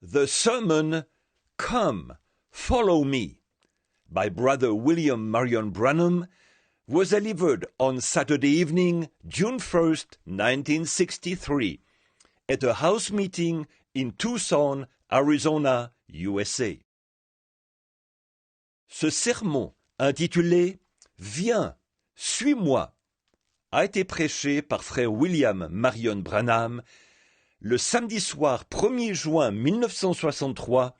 The sermon, Come, Follow Me, by Brother William Marion Branham, was delivered on Saturday evening, June 1st, 1963, at a house meeting in Tucson, Arizona, USA. Ce sermon, intitulé « Viens, suis-moi », a été prêché par frère William Marion Branham le samedi soir 1er juin 1963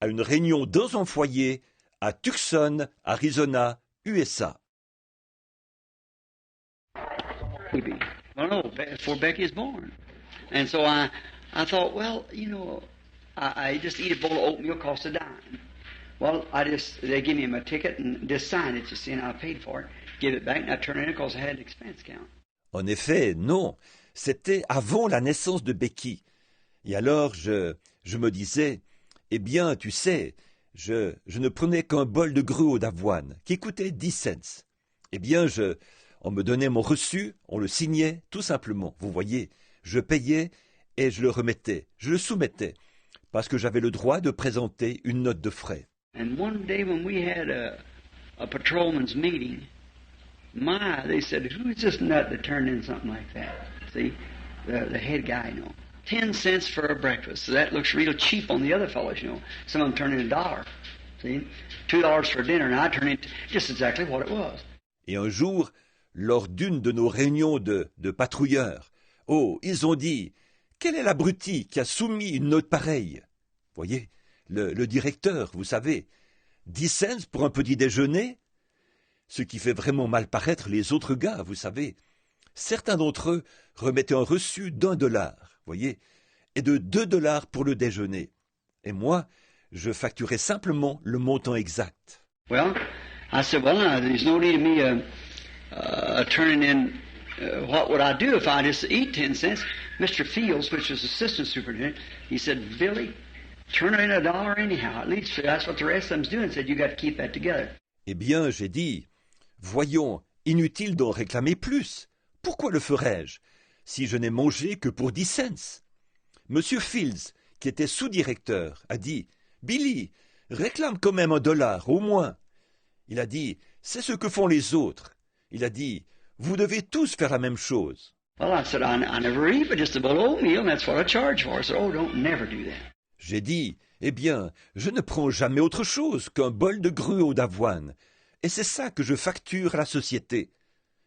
à une réunion dans son foyer à Tucson, Arizona, USA. Well, no, before Becky was born. And so I thought, well, you know, I just eat a bowl of oatmeal, cost a dime. Well, they give me my ticket and just sign it, you see, and I paid for it, give it back, and I turn it in because I had an expense count. En effet, non, c'était avant la naissance de Becky. Et alors, je me disais, eh bien, tu sais, je ne prenais qu'un bol de gruau d'avoine, qui coûtait 10 cents. Eh bien, on me donnait mon reçu, on le signait, tout simplement. Vous voyez, je payais et je le remettais, je le soumettais, parce que j'avais le droit de présenter une note de frais. And one day when we had a patrolman's meeting, they said, who is this nut that turned in something like that? See, the head guy, you know. 10 cents for a breakfast. So that looks real cheap on the other fellows, you know. Some of them turn in $1. See, $2 for dinner, and I turn in just exactly what it was. Et un jour, lors d'une de nos réunions de patrouilleurs, ils ont dit, quel est l'abruti qui a soumis une note pareille? Voyez, le directeur, vous savez, 10 cents pour un petit déjeuner? Ce qui fait vraiment mal paraître les autres gars, vous savez. Certains d'entre eux remettaient un reçu d'$1, voyez, et de $2 pour le déjeuner. Et moi, je facturais simplement le montant exact. Well, I said, well, there's no need of me turning in. What would I do if I just eat 10 cents? Mr. Fields, which was assistant superintendent, he said, Billy, turn in $1 anyhow. At least that's what the rest of them's doing. Said, you got to keep that together. Eh bien, j'ai dit, voyons, inutile d'en réclamer plus. Pourquoi le ferais-je, si je n'ai mangé que pour 10 cents? Monsieur Fields, qui était sous-directeur, a dit, Billy, réclame quand même $1, au moins. Il a dit, c'est ce que font les autres. Il a dit, vous devez tous faire la même chose. Well, I said, I never eat but just a bowl of oatmeal, and that's what I charge for. I said, don't never do that. J'ai dit, eh bien, je ne prends jamais autre chose qu'un bol de gruau d'avoine. Et c'est ça que je facture à la société.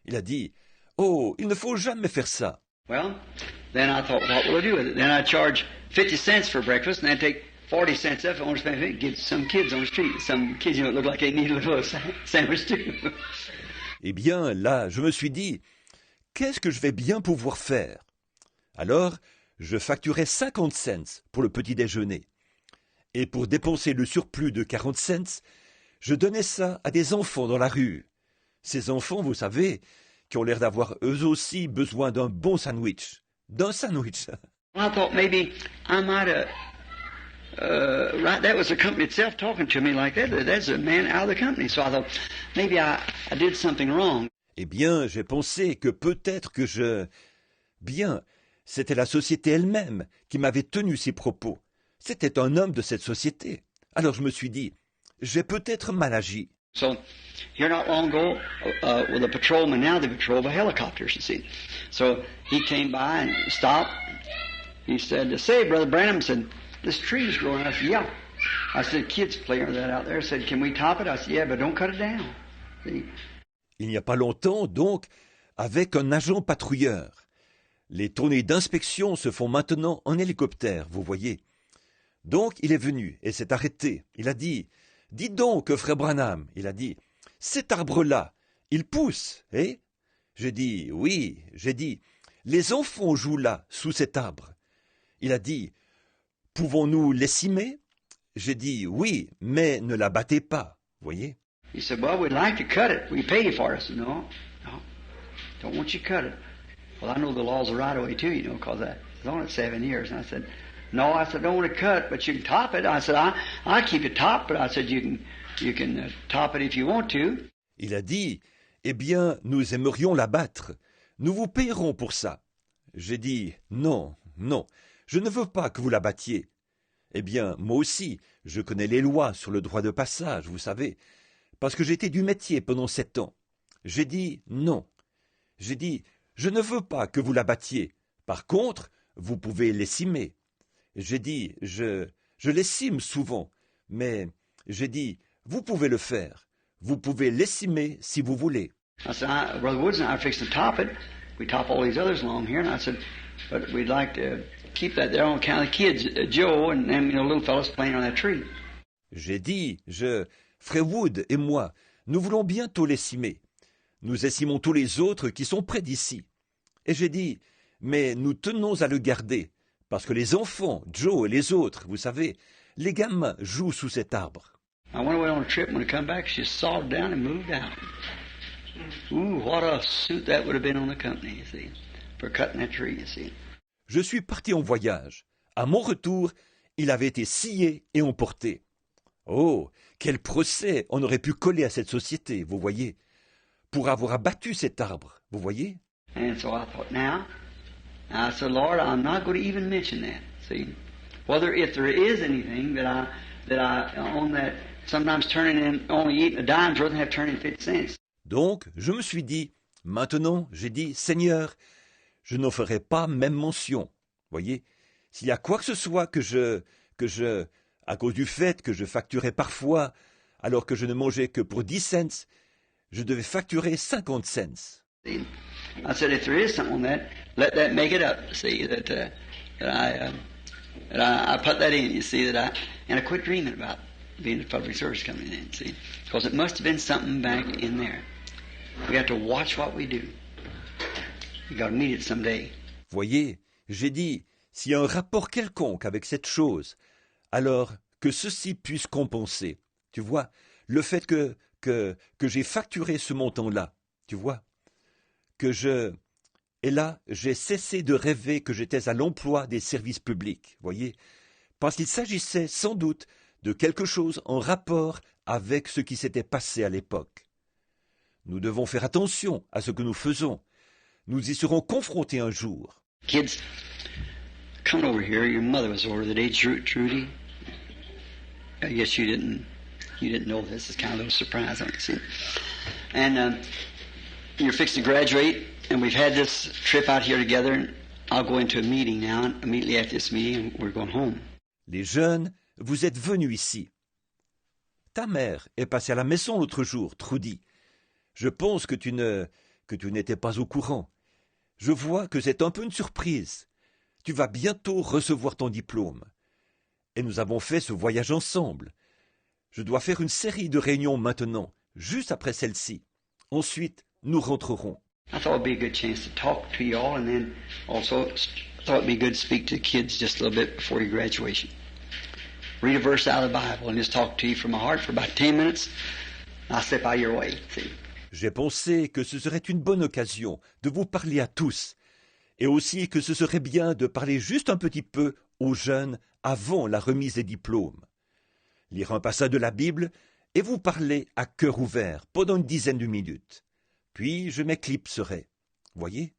Il a dit, il ne faut jamais faire ça. Well, then I thought, what will I do with it? Then I charge 50 cents for breakfast, and then take 40 cents off. I want to spend it, give some kids on the street. Some kids, you know, look like they need a little sandwich too. Eh bien, là, je me suis dit, qu'est-ce que je vais bien pouvoir faire? Alors, je facturais 50 cents pour le petit déjeuner. Et pour dépenser le surplus de 40 cents, je donnais ça à des enfants dans la rue. Ces enfants, vous savez, qui ont l'air d'avoir eux aussi besoin d'un bon sandwich. D'un sandwich. I thought maybe I might have, right, that was the company itself talking to me like that. That's a man out of the company. So I thought maybe I did something wrong. Eh bien, j'ai pensé que peut-être que Bien, c'était la société elle-même qui m'avait tenu ces propos. C'était un homme de cette société. Alors je me suis dit, j'ai peut-être mal agi. So, here not long ago, with a patrolman, now they patrol by helicopters, you see. So, he came by and stopped. He said, say, Brother Branham, said, this tree's growing. I said, yeah. I said, kids play on that out there. I said, can we top it? I said, yeah, but don't cut it down. See? Il n'y a pas longtemps, donc, avec un agent patrouilleur. Les tournées d'inspection se font maintenant en hélicoptère, vous voyez. Donc, il est venu et s'est arrêté. Il a dit, dis donc, frère Branham, il a dit, cet arbre-là, il pousse, eh? J'ai dit, oui, j'ai dit, les enfants jouent là, sous cet arbre. Il a dit, pouvons-nous l'écimer? J'ai dit, oui, mais ne la battez pas, voyez? He said, well, we'd like to cut it. We pay you for it. I said, no, don't want you to cut it. Well, I know the laws of right-of-way too, you know, because I was on it 7 years. And I said, no, I said, don't want to cut, but you can top it. I said, I keep it topped, but I said, you can top it if you want to. Il a dit, eh bien, nous aimerions la battre. Nous vous payerons pour ça. J'ai dit, non, je ne veux pas que vous la battiez. Eh bien, moi aussi, je connais les lois sur le droit de passage, vous savez, parce que j'étais du métier pendant 7 ans. J'ai dit non. J'ai dit, je ne veux pas que vous la battiez. Par contre, vous pouvez lessimer. J'ai dit, je lessime souvent, mais j'ai dit, vous pouvez le faire. Vous pouvez lessimer si vous voulez. I said, Brother Woods and I are fixing to top it. We top all these others along here, and I said, but we'd like to keep that there on account of the kids, Joe and them, little fellas playing on that tree. J'ai dit, Frère Wood et moi, nous voulons bientôt lessimer. Nous essimons tous les autres qui sont près d'ici. Et j'ai dit, mais nous tenons à le garder, parce que les enfants, Joe et les autres, vous savez, les gamins jouent sous cet arbre. I went away on a trip, and when I come back, she sawed down and moved out. Ooh, what a suit that would have been on the company, you see, for cutting that tree, you see. Je suis parti en voyage. À mon retour, il avait été scié et emporté. Oh, quel procès on aurait pu coller à cette société, vous voyez, pour avoir abattu cet arbre, vous voyez. And so I thought, now, I said, Lord, I'm not going to even mention that, see. Whether if there is anything that I on that, sometimes turning in, only eating a dime's worth and have turned in 50 cents. Donc, je me suis dit, maintenant, j'ai dit, Seigneur, je n'en ferai pas même mention. Voyez, s'il y a quoi que ce soit que je, à cause du fait que je facturais parfois, alors que je ne mangeais que pour 10 cents, je devais facturer 50 cents. See? I said, if there is something on that, let that make it up. See that I put that in. You see and I quit dreaming about being a public service coming in. See, because it must have been something back in there. We got to watch what we do. We got to meet it someday. Voyez, j'ai dit, s'il y a un rapport quelconque avec cette chose, alors que ceci puisse compenser. Tu vois, le fait que j'ai facturé ce montant-là, tu vois, et là, j'ai cessé de rêver que j'étais à l'emploi des services publics, voyez, parce qu'il s'agissait sans doute de quelque chose en rapport avec ce qui s'était passé à l'époque. Nous devons faire attention à ce que nous faisons. Nous y serons confrontés un jour. Kids, come over here. Your mother was over today, Trudy. I guess you didn't know this. It's kind of a little surprise, I see. And you're fixed to graduate, and we've had this trip out here together. And I'll go into a meeting now, and immediately after this meeting, we're going home. Les jeunes, vous êtes venus ici. Ta mère est passée à la maison l'autre jour, Trudy. Je pense que tu n'étais pas au courant. Je vois que c'est un peu une surprise. Tu vas bientôt recevoir ton diplôme. Et nous avons fait ce voyage ensemble. Je dois faire une série de réunions maintenant, juste après celle-ci. Ensuite, nous rentrerons. I thought it'd be a good chance to talk to you all, and then also I thought it'd be good to speak to the kids just a little bit before your graduation. Read a verse out of the Bible and just talk to you from my heart for about 10 minutes. I'll step out of your way. See. J'ai pensé que ce serait une bonne occasion de vous parler à tous, et aussi que ce serait bien de parler juste un petit peu aux jeunes avant la remise des diplômes. Lire un passage de la Bible et vous parler à cœur ouvert pendant une dizaine de minutes. Puis je m'éclipserai. Voyez?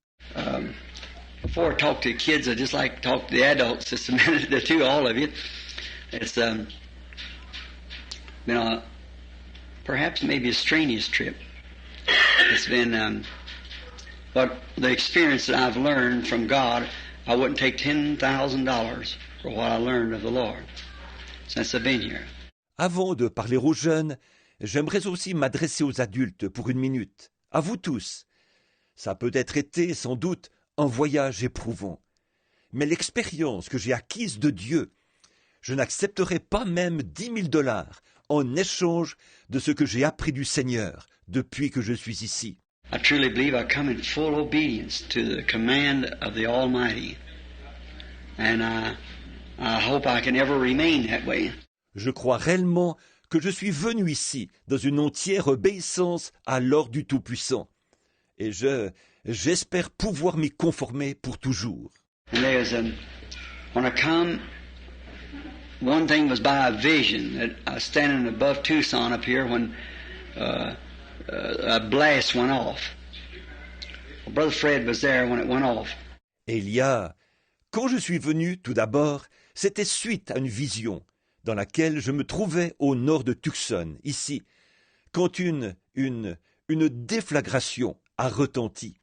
Before I talk to the kids, I just like to talk to the adults just a minute or two, all of you. It's been perhaps maybe a strenuous trip. It's been, but the experience that I've learned from God, I wouldn't take $10,000 for what I learned of the Lord since I've been here. Avant de parler aux jeunes, j'aimerais aussi m'adresser aux adultes pour une minute. À vous tous. Ça a peut-être été, sans doute, un voyage éprouvant. Mais l'expérience que j'ai acquise de Dieu, je n'accepterai pas même $10,000 en échange de ce que j'ai appris du Seigneur depuis que je suis ici. I truly believe I come in full obedience to the command of the Almighty. And I hope I can ever remain that way. Je crois réellement que je suis venu ici dans une entière obéissance à l'ordre du Tout-Puissant. Et j'espère pouvoir m'y conformer pour toujours. And when I come, one thing was by a vision that I was standing above Tucson up here when a blast went off. Well, Brother Fred was there when it went off. Et quand je suis venu, tout d'abord, C'était suite à une vision dans laquelle je me trouvais au nord de Tucson, ici, quand une déflagration a retenti.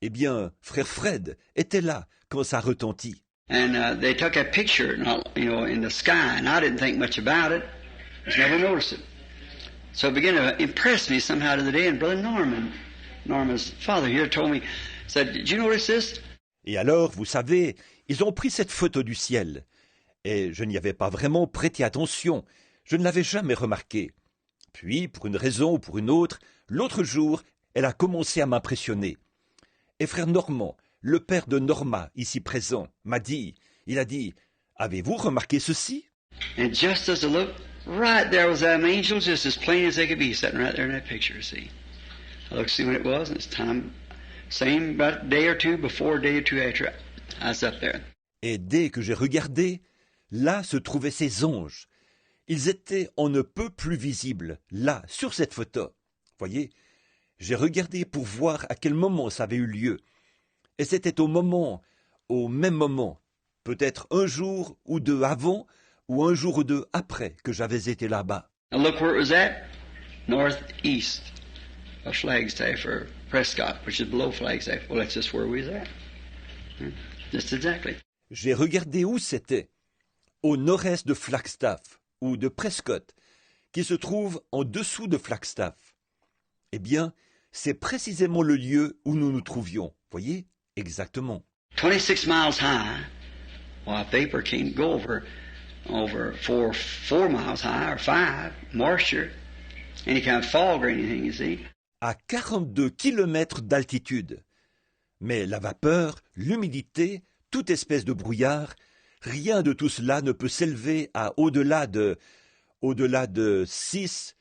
Eh bien, frère Fred était là quand ça retentit. And they took a picture, in the sky, and I didn't think much about it. Just never noticed it. So it began to impress me somehow to the day. And Brother Norman's father here told me, said, "Did you notice this?" Et alors, vous savez, ils ont pris cette photo du ciel. Et je n'y avais pas vraiment prêté attention. Je ne l'avais jamais remarqué. Puis, pour une raison ou pour une autre, l'autre jour, elle a commencé à m'impressionner. Et frère Normand, le père de Norma, ici présent, m'a dit, il a dit, « Avez-vous remarqué ceci ?» And just as I looked, right there was that angel, just as plain as they could be, sitting right there in that picture, see. I looked to see when it was, and it's time, same about a day or two before, a day or two after, I was up there. Et dès que j'ai regardé, là se trouvaient ces anges. Ils étaient on ne peut plus visibles, là, sur cette photo. Voyez, j'ai regardé pour voir à quel moment ça avait eu lieu. Et c'était au même moment, peut-être un jour ou deux avant, ou un jour ou deux après que j'avais été là-bas. Now look where it was at, northeast of Flagstaff, or Prescott, which is below Flagstaff. Well, that's just where we was at. Just exactly. J'ai regardé où c'était, au nord-est de Flagstaff, ou de Prescott, qui se trouve en dessous de Flagstaff. Eh bien, c'est précisément le lieu où nous nous trouvions, voyez, exactement. 26 miles high, well, vapor can't go over 4 miles high, or 5, moisture, any kind of fog or anything, you see. À 42 kilomètres d'altitude. Mais la vapeur, l'humidité, toute espèce de brouillard, rien de tout cela ne peut s'élever à au-delà de 6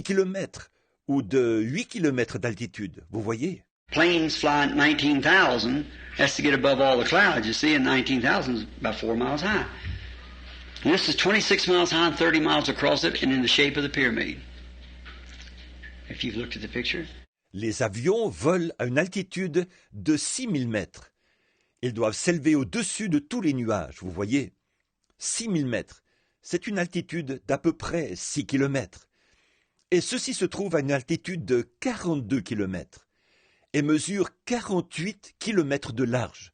kilomètres ou de 8 kilomètres d'altitude, vous voyez. Planes fly at 19,000, has to get above all the clouds, you see, and 19,000 is about 4 miles high. And this is 26 miles high and 30 miles across it and in the shape of the pyramid. If you've looked at the picture. Les avions volent à une altitude de 6000 mètres. Ils doivent s'élever au-dessus de tous les nuages, vous voyez. 6000 mètres, c'est une altitude d'à peu près 6 kilomètres. Et ceci se trouve à une altitude de 42 kilomètres et mesure 48 kilomètres de large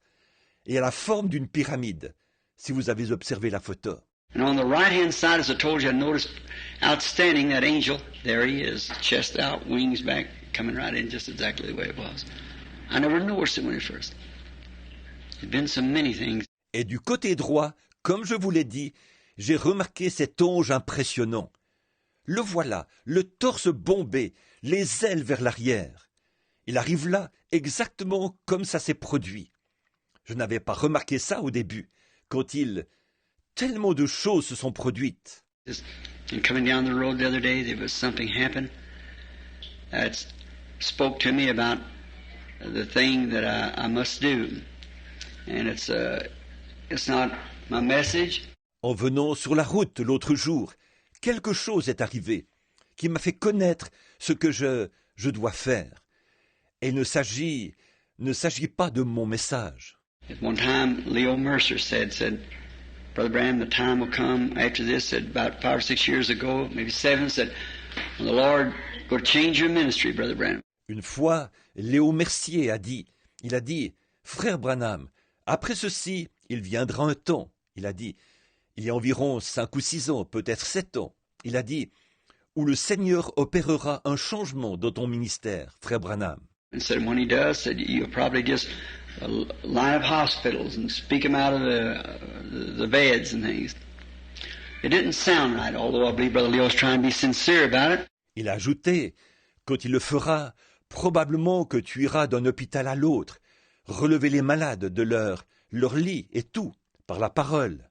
et a la forme d'une pyramide, si vous avez observé la photo. And on the right-hand side, as I told you, I noticed outstanding that angel. There he is, chest out, wings back, coming right in just exactly the way it was. I never noticed it when it first. There'd been so many things. Et du côté droit, comme je vous l'ai dit, j'ai remarqué cet ange impressionnant. Le voilà, le torse bombé, les ailes vers l'arrière. Il arrive là exactement comme ça s'est produit. Je n'avais pas remarqué ça au début, quand tellement de choses se sont produites. And coming down the road the other day, there was something happened that spoke to me about the thing that I must do. And it's not my message. En venant sur la route l'autre jour, quelque chose est arrivé qui m'a fait connaître ce que je dois faire. Et il ne s'agit pas de mon message. At one time, Leo Mercer said, Brother Branham, the time will come after this, said about 5 or 6 years ago, maybe 7, said, the Lord will change your ministry, Brother Branham. Une fois, Léo Mercier a dit, Frère Branham, après ceci, il viendra un temps, il a dit, il y a environ 5 ou 6 ans, peut-être 7 ans, il a dit, où le Seigneur opérera un changement dans ton ministère, Frère Branham. And said when he does, said you'll probably just line up hospitals and speak them out of the beds and things. It didn't sound right, although I believe Brother Leo was trying to be sincere about it. Il a ajouté, quand il le fera, probablement que tu iras d'un hôpital à l'autre, relever les malades de leur lit et tout, par la parole.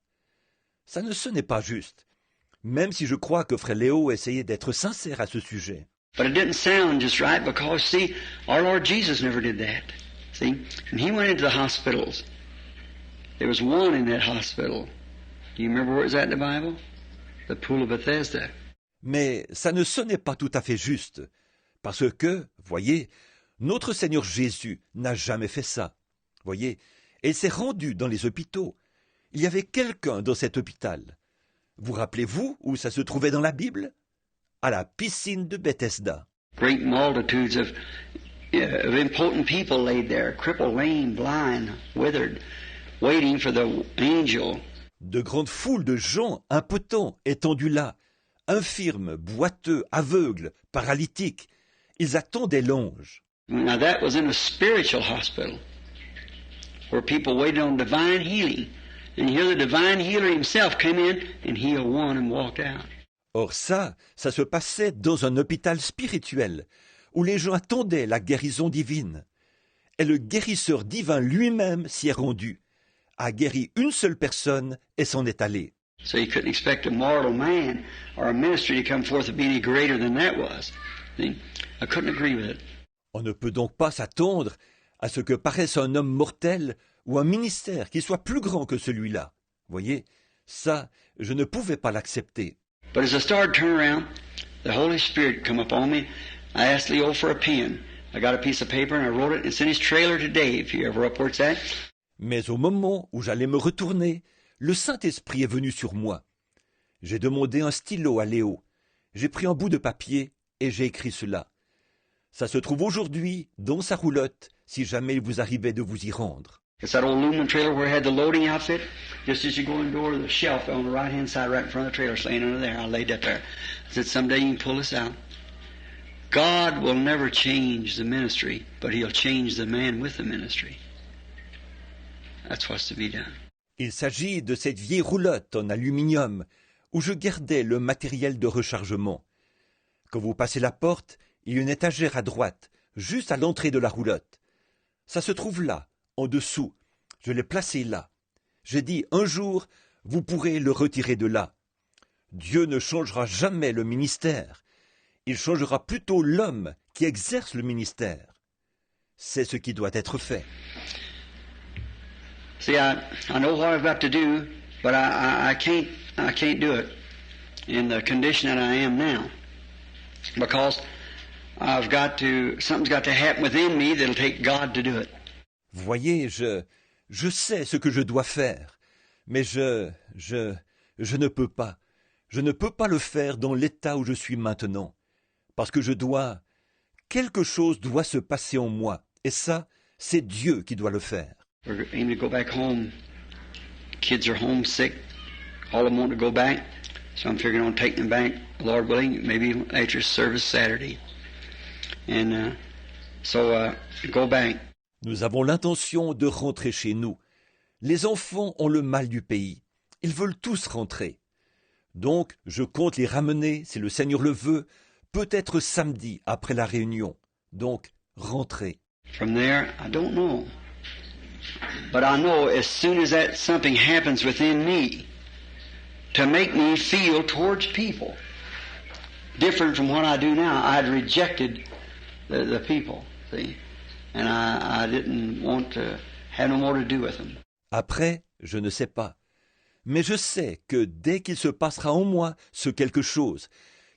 Ça ne sonnait pas juste, même si je crois que Frère Léo essayait d'être sincère à ce sujet. But it didn't sound just right because, see, our Lord Jesus never did that. See, when he went into the hospitals, there was one in that hospital. Do you remember where it was at in the Bible? The Pool of Bethesda. Mais ça ne sonnait pas tout à fait juste, parce que, voyez, notre Seigneur Jésus n'a jamais fait ça. Voyez, et il s'est rendu dans les hôpitaux. Il y avait quelqu'un dans cet hôpital. Vous rappelez-vous où ça se trouvait dans la Bible? À la piscine de Bethesda. Great multitudes of important people laid there, crippled, lame, blind, withered, waiting for the angel. De grandes foules de gens impotents étendus là, infirmes, boiteux, aveugles, paralytiques. Ils attendaient l'ange. Now that was in a spiritual hospital where people waited on divine healing. And here the divine healer himself came in and healed one and walked out. Or ça se passait dans un hôpital spirituel où les gens attendaient la guérison divine. Et le guérisseur divin lui-même s'y est rendu, a guéri une seule personne et s'en est allé. So you couldn't expect a mortal man or a ministry to come forth to be any greater than that was. See? I couldn't agree with it. On ne peut donc pas s'attendre à ce que paraisse un homme mortel ou un ministère qui soit plus grand que celui-là. Voyez, ça, je ne pouvais pas l'accepter. But as I started to turn around, the Holy Spirit come upon me. I asked Leo for a pen. I got a piece of paper and I wrote it. It's in his trailer today, if you ever up where it's at. Mais au moment où j'allais me retourner, le Saint-Esprit est venu sur moi. J'ai demandé un stylo à Léo. J'ai pris un bout de papier et j'ai écrit cela. Ça se trouve aujourd'hui dans sa roulotte, si jamais il vous arrivait de vous y rendre. It's that old aluminum trailer where it had the loading outfit. Just as you go in the door, the shelf on the right-hand side, right in front of the trailer, is laying under there. I laid that there. I said, someday you can pull this out. God will never change the ministry, but He'll change the man with the ministry. That's what's to be done. Il s'agit de cette vieille roulotte en aluminium où je gardais le matériel de rechargement. Quand vous passez la porte, il y a une étagère à droite, juste à l'entrée de la roulotte. Ça se trouve là, en dessous. Je l'ai placé là. J'ai dit, un jour, vous pourrez le retirer de là. Dieu ne changera jamais le ministère. Il changera plutôt l'homme qui exerce le ministère. C'est ce qui doit être fait. See, I know what I've got to do, but I can't do it in the condition that I am now. Because something's got to happen within me that'll take God to do it. Voyez, je sais ce que je dois faire, mais je ne peux pas. Je ne peux pas le faire dans l'état où je suis maintenant, parce que quelque chose doit se passer en moi, et ça, c'est Dieu qui doit le faire. We're aiming to go back home. Kids are homesick. All of them want to go back, so I'm figuring on taking them back, Lord willing, maybe after service Saturday. And go back. Nous avons l'intention de rentrer chez nous. Les enfants ont le mal du pays. Ils veulent tous rentrer. Donc, je compte les ramener, si le Seigneur le veut, peut-être samedi après la réunion. Donc, rentrer. From there, I don't know. But I know as soon as that something happens within me to make me feel towards people different from what I do now, I'd rejected the people, see? And I didn't want to have no more to do with them. Après, je ne sais pas. Mais je sais que dès qu'il se passera en moi ce quelque chose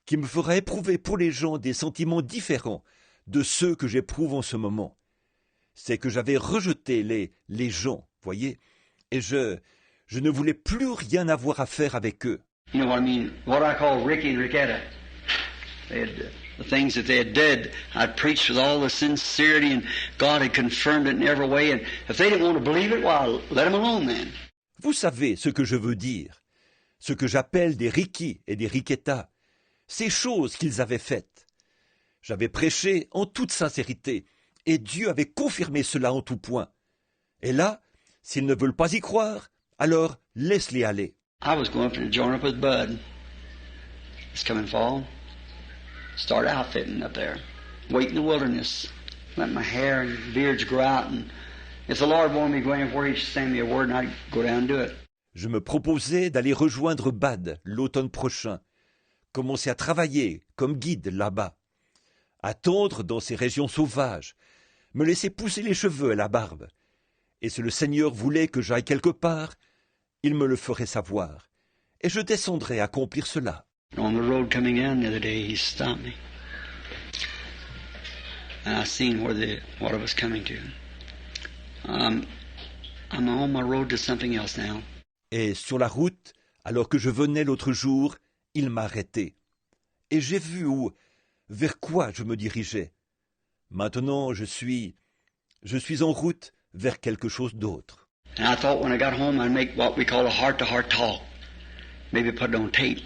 qui me fera éprouver pour les gens des sentiments différents de ceux que j'éprouve en ce moment, c'est que j'avais rejeté les gens, voyez, et je ne voulais plus rien avoir à faire avec eux. You know what I mean? What I call Ricky and Ricketta. The things that they had did, I'd preached with all the sincerity, and God had confirmed it in every way. And if they didn't want to believe it, well, let them alone then. Vous savez ce que je veux dire, ce que j'appelle des Ricky et des Ricketta, ces choses qu'ils avaient faites. J'avais prêché en toute sincérité, et Dieu avait confirmé cela en tout point. Et là, s'ils ne veulent pas y croire, alors laisse-les aller. I was going to join up with Bud. This coming fall. Start outfitting up there. Wait in the wilderness. Let my hair and beards grow out. And if the Lord wanted me to go anywhere, He'd send me a word and I'd go down and do it. Je me proposais d'aller rejoindre Bad l'automne prochain, commencer à travailler comme guide là-bas, attendre dans ces régions sauvages, me laisser pousser les cheveux et la barbe. Et si le Seigneur voulait que j'aille quelque part, il me le ferait savoir, et je descendrais accomplir cela. On the road coming down the other day, he stopped me. And I seen what I was coming to. I'm on my road to something else now. Et sur la route, alors que je venais l'autre jour, il m'a arrêté. Et j'ai vu vers quoi je me dirigeais. Maintenant, je suis en route vers quelque chose d'autre. And I thought when I got home I'd make what we call a heart-to-heart talk. Maybe put it on tape.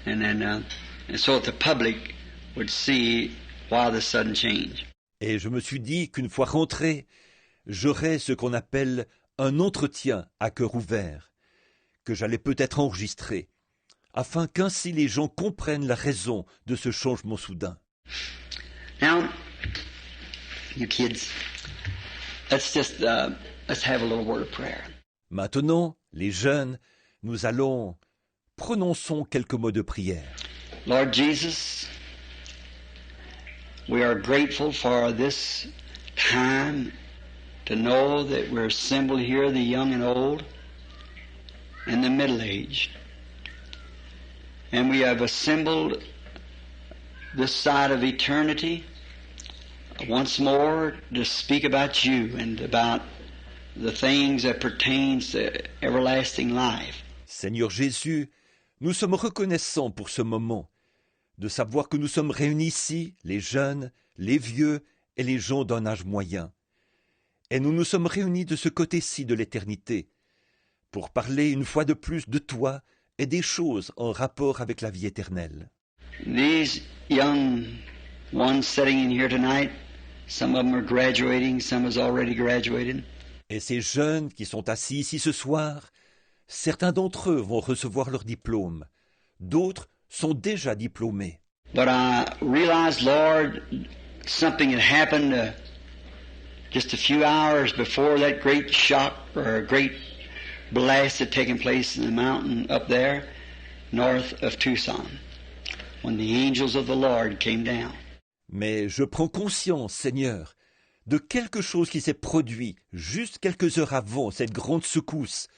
And then, and so that the public would see why the sudden change. Et je me suis dit qu'une fois rentré, j'aurais ce qu'on appelle un entretien à cœur ouvert, que j'allais peut-être enregistrer, afin qu'ainsi les gens comprennent la raison de ce changement soudain. Now, you kids, let's have a little word of prayer. Maintenant, les jeunes, prononçons quelques mots de prière. Lord Jesus, we are grateful for this time to know that we're assembled here, the young and old, and the middle-aged. And we have assembled this side of eternity once more to speak about you and about the things that pertains to everlasting life. Seigneur Jésus, nous sommes reconnaissants pour ce moment, de savoir que nous sommes réunis ici, les jeunes, les vieux et les gens d'un âge moyen. Et nous nous sommes réunis de ce côté-ci de l'éternité, pour parler une fois de plus de toi et des choses en rapport avec la vie éternelle. These young ones sitting in here tonight, some of them are graduating, some has already graduated. Et ces jeunes qui sont assis ici ce soir, certains d'entre eux vont recevoir leur diplôme, d'autres sont déjà diplômés. But I realized, Lord, something had happened just a few hours before that great shock or a great blast had taken place in the mountain up there north of Tucson when the angels of the Lord came down. Mais je prends conscience, Seigneur, de quelque chose qui s'est produit juste quelques heures avant cette grande secousse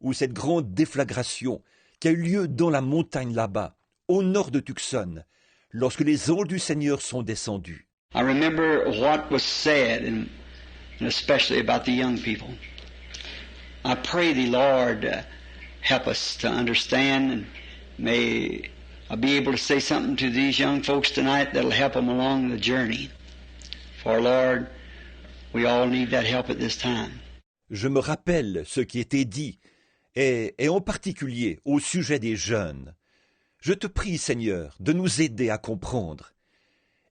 ou cette grande déflagration qui a eu lieu dans la montagne là-bas, au nord de Tucson, lorsque les anges du Seigneur sont descendus. I remember what was said, and especially about the young people. I pray thee, Lord, help us to understand, and may I be able to say something to these young folks tonight that'll help them along the journey. For, Lord, we all need that help at this time. Je me rappelle ce qui était dit, et en particulier au sujet des jeunes. Je te prie, Seigneur, de nous aider à comprendre,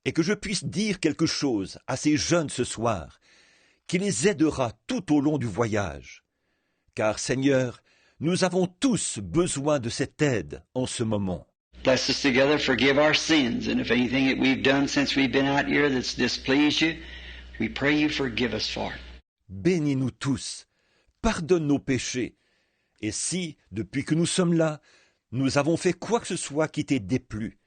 et que je puisse dire quelque chose à ces jeunes ce soir, qui les aidera tout au long du voyage. Car, Seigneur, nous avons tous besoin de cette aide en ce moment. Bless us together, forgive our sins, and if anything that we've done since we've been out here that's displeased you, we pray you forgive us for it. Bénis-nous tous, pardonne nos péchés, et si, depuis que nous sommes là, nous avons fait quoi que ce soit qui t'ait déplu,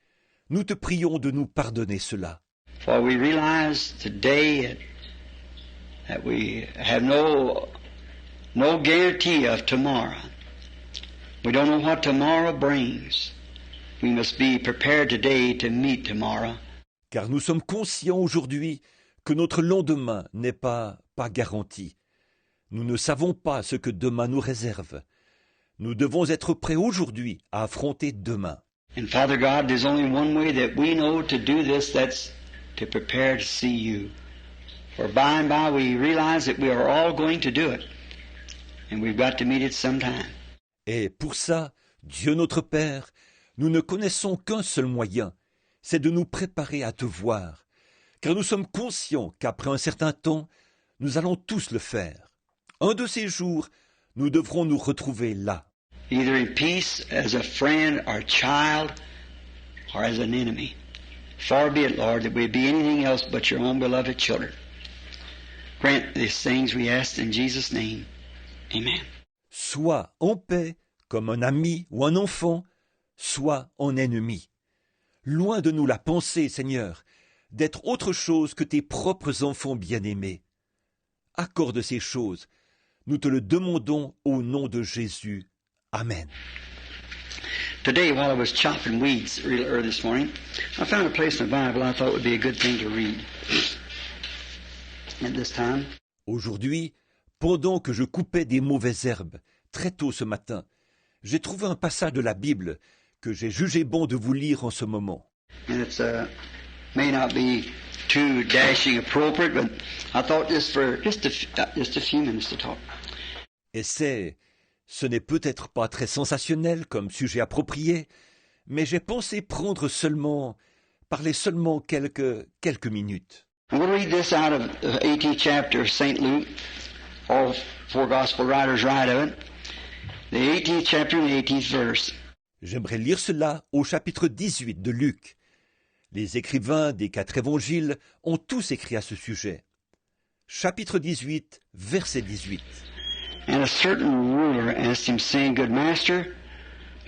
nous te prions de nous pardonner cela. For we realize today that we have no guarantee of tomorrow. We don't know what tomorrow brings. We must be prepared today to meet tomorrow. Car nous sommes conscients aujourd'hui que notre lendemain n'est pas garanti. Nous ne savons pas ce que demain nous réserve. Nous devons être prêts aujourd'hui à affronter demain. And Father God, there's only one way that we know to do this, that's to prepare to see you. For by and by we realize that we are all going to do it. And we've got to meet it sometime. Et pour ça, Dieu notre Père, nous ne connaissons qu'un seul moyen, c'est de nous préparer à te voir. Car nous sommes conscients qu'après un certain temps, nous allons tous le faire. Un de ces jours, nous devrons nous retrouver là. Either in peace, as a friend or child, or as an enemy. Far be it, Lord, that we be anything else but your own beloved children. Grant these things we ask in Jesus' name. Amen. Soit en paix, comme un ami ou un enfant, soit en ennemi. Loin de nous la pensée, Seigneur, d'être autre chose que tes propres enfants bien-aimés. Accorde ces choses. Nous te le demandons au nom de Jésus. Amen. Today, while I was chopping weeds really early this morning, I found a place in the Bible I thought would be a good thing to read at this time. Aujourd'hui, pendant que je coupais des mauvaises herbes, très tôt ce matin, j'ai trouvé un passage de la Bible que j'ai jugé bon de vous lire en ce moment. And it's may not be too dashing appropriate, but I thought just a few minutes to talk. Et ce n'est peut-être pas très sensationnel comme sujet approprié, mais j'ai pensé parler seulement quelques minutes. I'm going to read this out of the 18th chapter of St. Luke. All four gospel writers write of it. The 18th chapter and the 18th verse. J'aimerais lire cela au chapitre 18 de Luc. Les écrivains des 4 évangiles ont tous écrit à ce sujet. Chapitre 18, verset 18. And a certain ruler asked him, saying, Good master,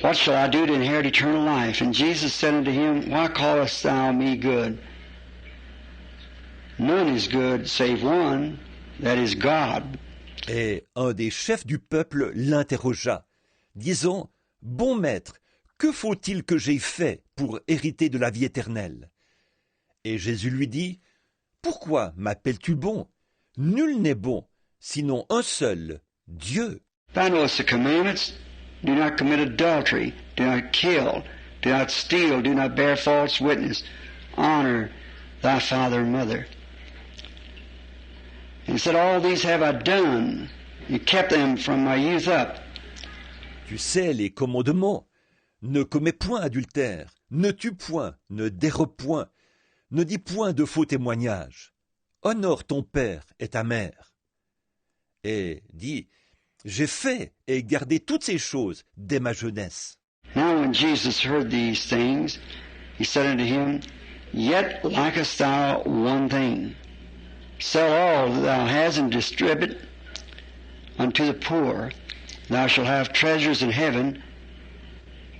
what shall I do to inherit eternal life? And Jesus said unto him, Why callest thou me good? None is good save one, that is God. Et un des chefs du peuple l'interrogea, disant, Bon maître, que faut-il que j'aie fait pour hériter de la vie éternelle? Et Jésus lui dit, Pourquoi m'appelles-tu bon? Nul n'est bon, sinon un seul, Dieu. Thou knowest the commandments. Do not commit adultery. Do not kill. Do not steal. Do not bear false witness. Honor thy father and mother. And he said, All these have I done, and kept them from my youth up. Tu sais les commandements. Ne commets point adultère, ne tue point, ne dérobe point, ne dis point de faux témoignages. Honore ton père et ta mère. Et dit, j'ai fait et gardé toutes ces choses dès ma jeunesse. Now when Jesus heard these things, he said unto him, Yet lackest thou one thing. Sell all that thou hast and distribute unto the poor. Thou shalt have treasures in heaven.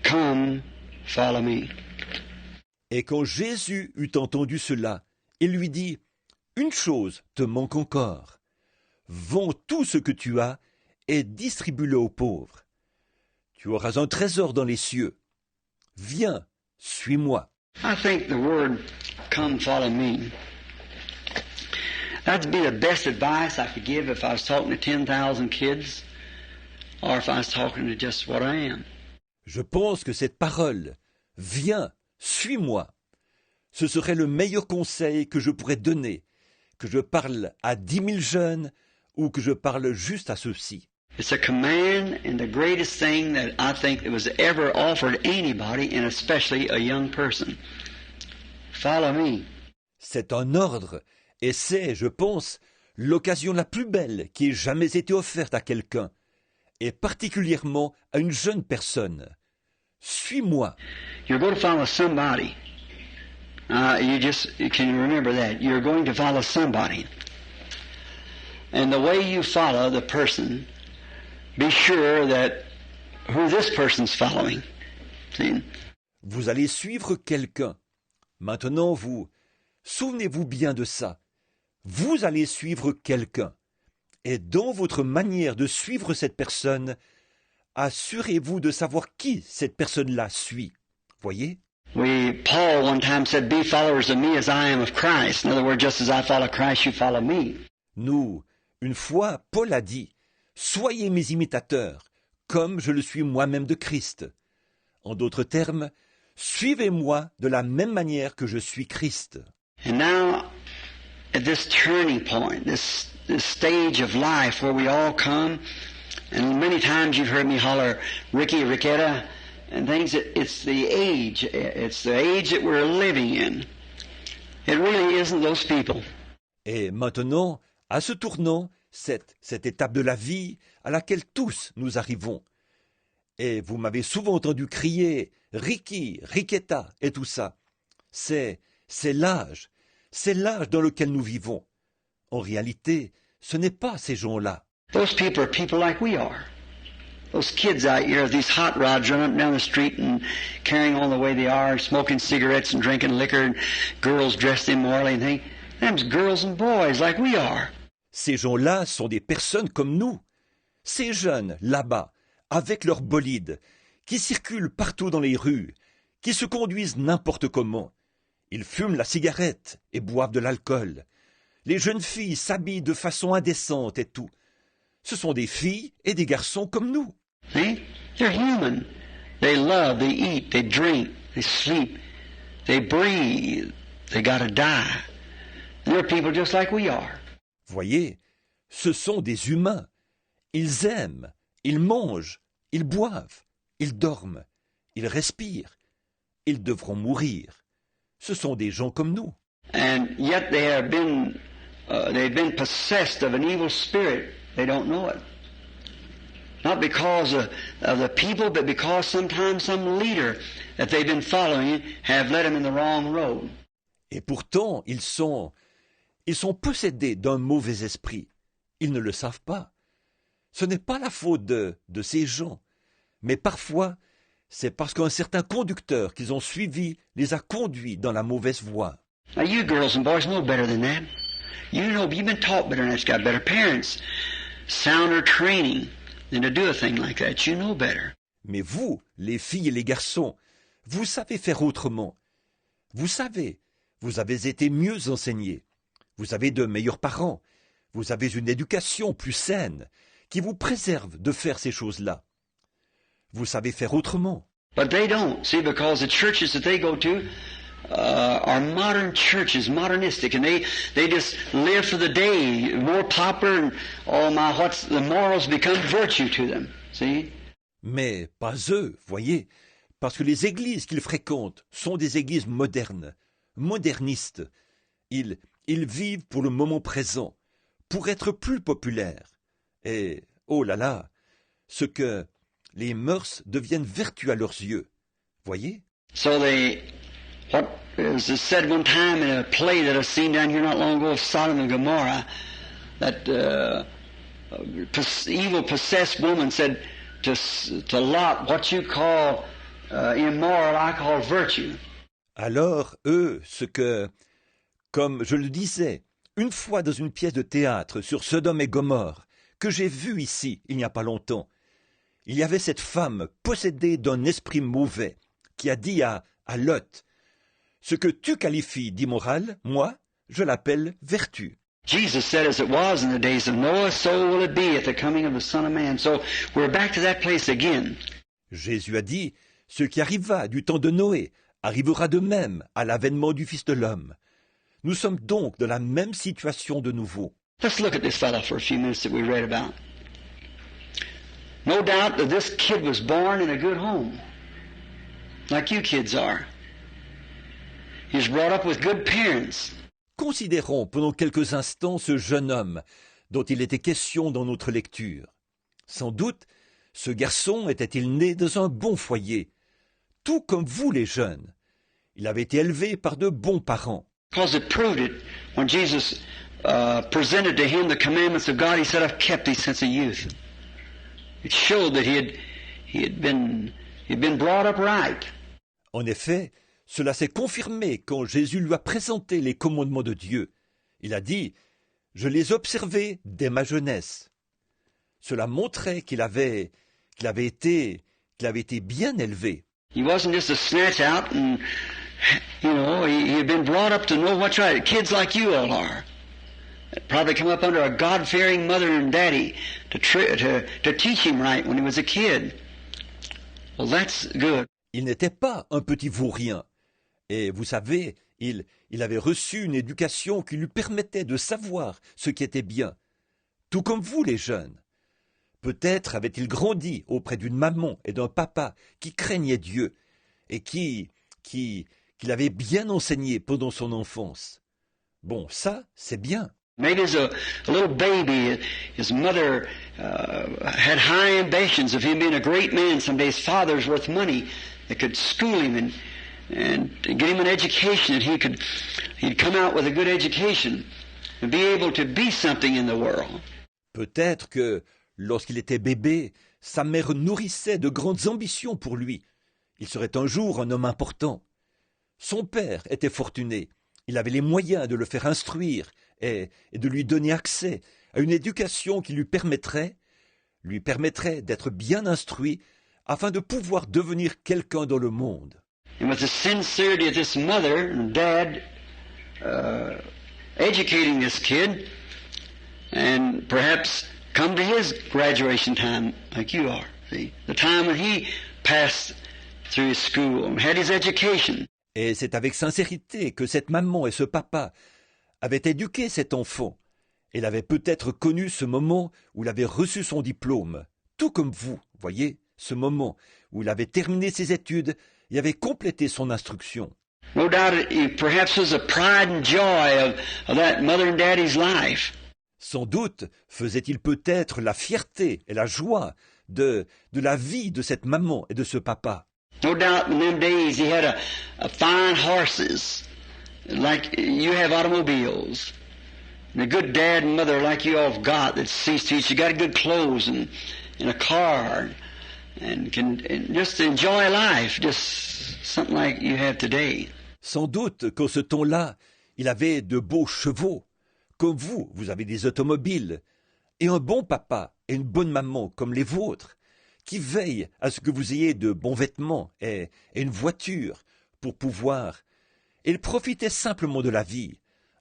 Come, follow me. Et quand Jésus eut entendu cela, il lui dit, Une chose te manque encore. Vends tout ce que tu as et distribue-le aux pauvres. Tu auras un trésor dans les cieux. Viens, suis-moi. I think the word, come, follow me, that'd be the best advice I could give if I was talking to 10,000 kids or if I was talking to just what I am. Je pense que cette parole, viens, suis-moi, ce serait le meilleur conseil que je pourrais donner, que je parle à 10 000 jeunes ou que je parle juste à ceux-ci. It's a command and the greatest thing that I think that was ever offered anybody, and especially a young person. Follow me. C'est un ordre, et c'est, je pense, l'occasion la plus belle qui ait jamais été offerte à quelqu'un, et particulièrement à une jeune personne. Suis-moi. You're going to follow somebody. You can remember that. You're going to follow somebody. And the way you follow the person, be sure that who this person's following. See? Vous allez suivre quelqu'un. Maintenant, souvenez-vous bien de ça. Vous allez suivre quelqu'un. Et dans votre manière de suivre cette personne, assurez-vous de savoir qui cette personne-là suit. Voyez? Paul one time said, Be followers of me as I am of Christ. In other words, just as I follow Christ, you follow me. Nous, une fois, Paul a dit, Soyez mes imitateurs, comme je le suis moi-même de Christ. En d'autres termes, suivez-moi de la même manière que je suis Christ. And now, at this turning point, this stage of life where we all come, and many times you've heard me holler, Ricky, Ricketta, and things, it's the age that we're living in. It really isn't those people. Et maintenant, à ce tournant, cette étape de la vie à laquelle tous nous arrivons. Et vous m'avez souvent entendu crier « Ricky, Ricketta » et tout ça. C'est l'âge dans lequel nous vivons. En réalité, ce n'est pas ces gens-là. Those people are people like we are. Those kids out here, these hot rods running up and down the street and carrying on the way they are, smoking cigarettes and drinking liquor, and girls dressed immorally and things. Them's girls and boys like we are. Ces gens-là sont des personnes comme nous. Ces jeunes, là-bas, avec leurs bolides, qui circulent partout dans les rues, qui se conduisent n'importe comment. Ils fument la cigarette et boivent de l'alcool. Les jeunes filles s'habillent de façon indécente et tout. Ce sont des filles et des garçons comme nous. See? They're human. They love, they eat, they drink, they sleep, they breathe. They gotta die. They're people just like we are. Voyez, ce sont des humains. Ils aiment, ils mangent, ils boivent, ils dorment, ils respirent. Ils devront mourir. Ce sont des gens comme nous. And yet they've been possessed of an evil spirit. They don't know it. Not because of the people, but because sometimes some leader that they've been following have led them in the wrong road. Et pourtant, ils sont possédés d'un mauvais esprit. Ils ne le savent pas. Ce n'est pas la faute de ces gens, mais parfois, c'est parce qu'un certain conducteur qu'ils ont suivi les a conduits dans la mauvaise voie. Now you girls and boys know better than that. You know, you've been taught better than that. You've got better parents, sounder training than to do a thing like that. You know better. Mais vous, les filles et les garçons, vous savez faire autrement. Vous savez, vous avez été mieux enseignés. Vous avez de meilleurs parents. Vous avez une éducation plus saine qui vous préserve de faire ces choses-là. Vous savez faire autrement. But they don't, see, because the churches that they go to are modern churches, modernistic, and they just live for the day, more popular, and the morals become virtue to them, see? Mais pas eux, voyez, parce que les églises qu'ils fréquentent sont des églises modernes, modernistes. Ils vivent pour le moment présent, pour être plus populaires. Et, oh là là, ce que les mœurs deviennent vertus à leurs yeux. Voyez? So what was said one time in a play that I've seen down here not long ago of Sodom and Gomorrah, that evil possessed woman said to Lot, what you call immoral, I call virtue. Alors, eux, ce que, comme je le disais, une fois dans une pièce de théâtre sur Sodome et Gomorrhe, que j'ai vue ici, il n'y a pas longtemps, il y avait cette femme possédée d'un esprit mauvais qui a dit à Lot, « Ce que tu qualifies d'immoral, moi, je l'appelle vertu. » Jesus said, as it was in the days of Noah, so will it be at the coming of the Son of Man. So we're back to that place again. Jésus a dit, « Ce qui arriva du temps de Noé arrivera de même à l'avènement du Fils de l'homme. » Nous sommes donc dans la même situation de nouveau. Let's look at this fellow for a few minutes that we read about. No doubt that this kid was born in a good home, like you kids are. He was brought up with good parents. Considérons pendant quelques instants ce jeune homme dont il était question dans notre lecture. Sans doute, ce garçon était-il né dans un bon foyer, tout comme vous les jeunes. Il avait été élevé par de bons parents. Because it proved it when Jesus presented to him the commandments of God. He said, "I've kept these since a youth." It showed that he'd been brought up right. En effet, cela s'est confirmé quand Jésus lui a présenté les commandements de Dieu. Il a dit, « Je les observais dès ma jeunesse. » Cela montrait qu'il avait été bien élevé. He wasn't just a snatch out, and he had been brought up to know what's right. Kids like you all are. Probably come up under a God-fearing mother and daddy to teach him right when he was a kid. Well, that's good. Il n'était pas un petit vaurien. Et vous savez, il avait reçu une éducation qui lui permettait de savoir ce qui était bien. Tout comme vous, les jeunes. Peut-être avait-il grandi auprès d'une maman et d'un papa qui craignaient Dieu et qui l'avaient bien enseigné pendant son enfance. Bon, ça, c'est bien. Maybe as a little baby, his mother had high ambitions of him being a great man someday. His father's worth money that could school him and get him an education, that he'd come out with a good education and be able to be something in the world. Peut-être que lorsqu'il était bébé, sa mère nourrissait de grandes ambitions pour lui. Il serait un jour un homme important. Son père était fortuné. Il avait les moyens de le faire instruire et de lui donner accès à une éducation qui lui permettrait d'être bien instruit afin de pouvoir devenir quelqu'un dans le monde. And with the sincerity of this mother and dad educating this kid, and perhaps come to his graduation time like you are. See, the time when he passed through his school and had his education. Et c'est avec sincérité que cette maman et ce papa avaient éduqué cet enfant. Elle avait peut-être connu ce moment où il avait reçu son diplôme, tout comme vous, voyez, ce moment où il avait terminé ses études et avait complété son instruction. No doubt it perhaps was the pride and joy of that mother and daddy's life. Sans doute faisait-il peut-être la fierté et la joie de la vie de cette maman et de ce papa. No doubt in them days he had a fine horses, like you have automobiles. And a good dad and mother like you all have got that sees to it. You got good clothes and a car and can just enjoy life, just something like you have today. Sans doute qu'en ce temps-là, il avait de beaux chevaux, comme vous, vous avez des automobiles, et un bon papa et une bonne maman comme les vôtres, qui veillent à ce que vous ayez de bons vêtements et une voiture pour pouvoir. Il profitait simplement de la vie,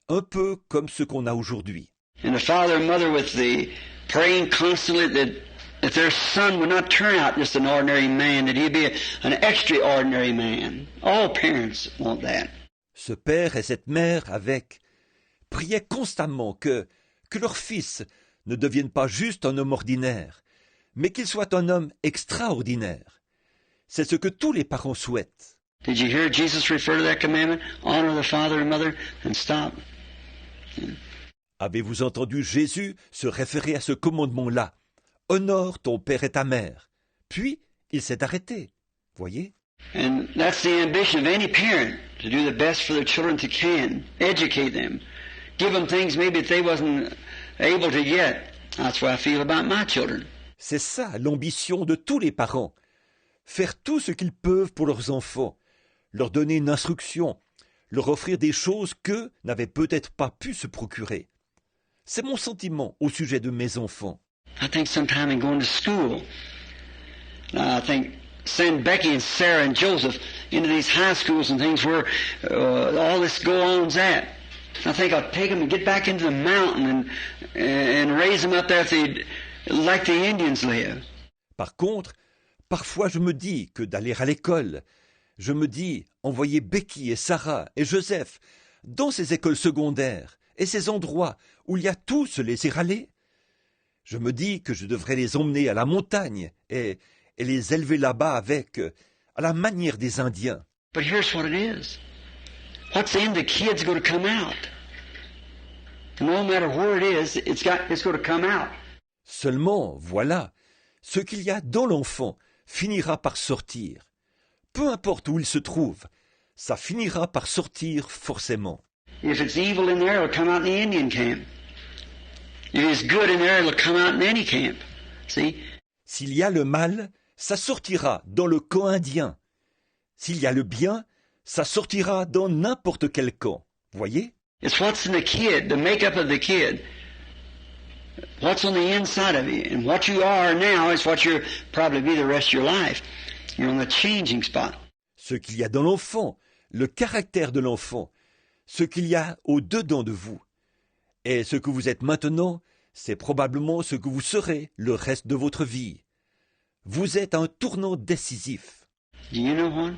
un peu comme ce qu'on a aujourd'hui. And the father and mother with the praying constantly that their son would not turn out just an ordinary man, that he'd be an extraordinary man. All parents want that. Ce père et cette mère priaient constamment que leur fils ne devienne pas juste un homme ordinaire, mais qu'il soit un homme extraordinaire. C'est ce que tous les parents souhaitent. Did you hear Jesus refer to that commandment? Honor the father and mother and stop. Avez-vous entendu Jésus se référer à ce commandement-là? Honore ton père et ta mère. Puis, il s'est arrêté. Voyez? And that's the ambition of any parent, to do the best for their children they can, educate them, give them things maybe that they wasn't able to get. That's what I feel about my children. C'est ça l'ambition de tous les parents. Faire tout ce qu'ils peuvent pour leurs enfants, leur donner une instruction, leur offrir des choses qu'eux n'avaient peut-être pas pu se procurer. C'est mon sentiment au sujet de mes enfants. I think sometime in going to school, I think send Becky and Sarah and Joseph into these high schools and things where all this go-on's at. I think I'll take them and get back into the mountain and raise them up there if they'd like the Indians live. Par contre, parfois je me dis que d'aller à l'école, je me dis envoyer Becky et Sarah et Joseph dans ces écoles secondaires et ces endroits où il y a tout se laisser aller. Je me dis que je devrais les emmener à la montagne et les élever là-bas à la manière des Indiens. But here's what it is. What's in the kid's going to come out. No matter where it is, it's going to come out. Seulement, voilà, ce qu'il y a dans l'enfant finira par sortir. Peu importe où il se trouve, ça finira par sortir forcément. If it's evil in there, it'll come out in the Indian camp. If it's good in there, it'll come out in any camp. See? S'il y a le mal, ça sortira dans le camp indien. S'il y a le bien, ça sortira dans n'importe quel camp. Voyez? It's what's in the kid, the makeup of the kid. What's on the inside of you. And what you are now is what you'll probably be the rest of your life. You're on the changing spot. Ce qu'il y a dans l'enfant, le caractère de l'enfant, ce qu'il y a au-dedans de vous. Et ce que vous êtes maintenant, c'est probablement ce que vous serez le reste de votre vie. Vous êtes à un tournant décisif. Do you know what?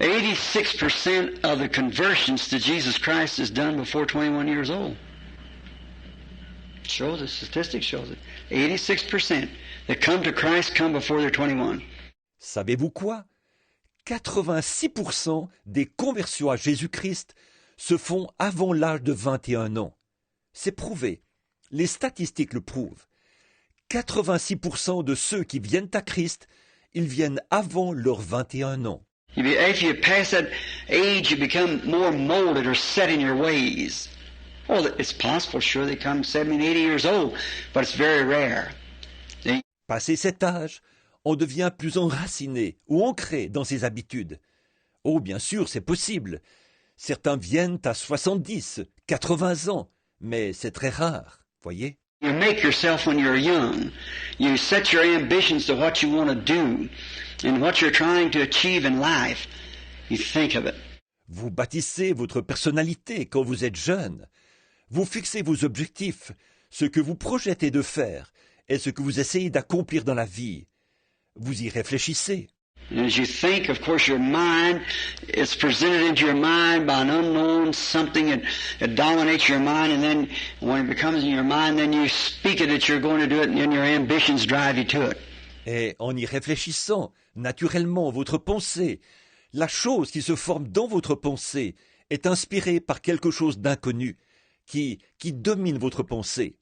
86% of the conversions to Jesus Christ is done before 21 years old. It shows it, statistics shows it. 86% that come to Christ come before they're 21. Savez-vous quoi? 86% des conversions à Jésus-Christ se font avant l'âge de 21 ans. C'est prouvé. Les statistiques le prouvent. 86% de ceux qui viennent à Christ, ils viennent avant leurs 21 ans. If you pass that age, you become more molded or set in your ways. Oh, it's possible, sure, they come 70, 80 years old, but it's very rare. Passé cet âge, on devient plus enraciné ou ancré dans ses habitudes. Oh, bien sûr, c'est possible. Certains viennent à 70, 80 ans, mais c'est très rare, voyez. You make yourself when you're young. You set your ambitions to what you want to do and what you're trying to achieve in life. You think of it. Vous bâtissez votre personnalité quand vous êtes jeune. Vous fixez vos objectifs, ce que vous projetez de faire et ce que vous essayez d'accomplir dans la vie. Vous y réfléchissez. And as you think, of course, your mind is presented into your mind by an unknown something that dominates your mind, and then when it becomes in your mind, then you speak it that you're going to do it, and then your ambitions drive you to it. Et en y réfléchissant, naturellement, votre pensée, la chose qui se forme dans votre pensée, est inspirée par quelque chose d'inconnu, qui domine votre pensée.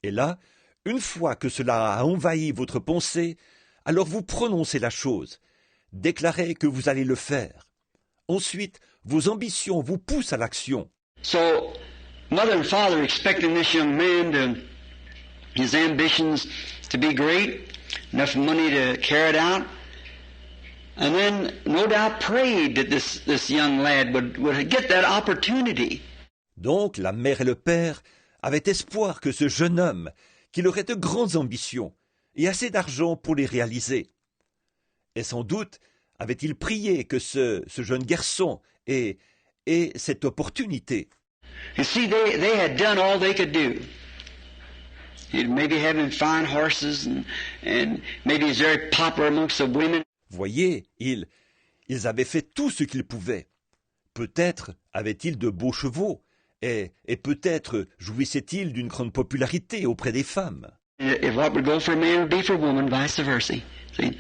Et là, une fois que cela a envahi votre pensée, alors vous prononcez la chose, déclarez que vous allez le faire. Ensuite, vos ambitions vous poussent à l'action. So, mother and father expecting this young man his ambitions to be great, enough money to carry it out, and then no doubt prayed that this young lad would get that opportunity. Donc, la mère et le père avaient espoir que ce jeune homme, qu'il aurait de grandes ambitions et assez d'argent pour les réaliser. Et sans doute avait-il prié que ce jeune garçon ait cette opportunité. You see, they had done all they could do. Maybe having fine horses and maybe he's very popular amongst the women. Voyez, ils avaient fait tout ce qu'ils pouvaient. Peut-être avaient-ils de beaux chevaux, et peut-être jouissaient-ils d'une grande popularité auprès des femmes. If what would go for a man would be for a woman, vice versa. See?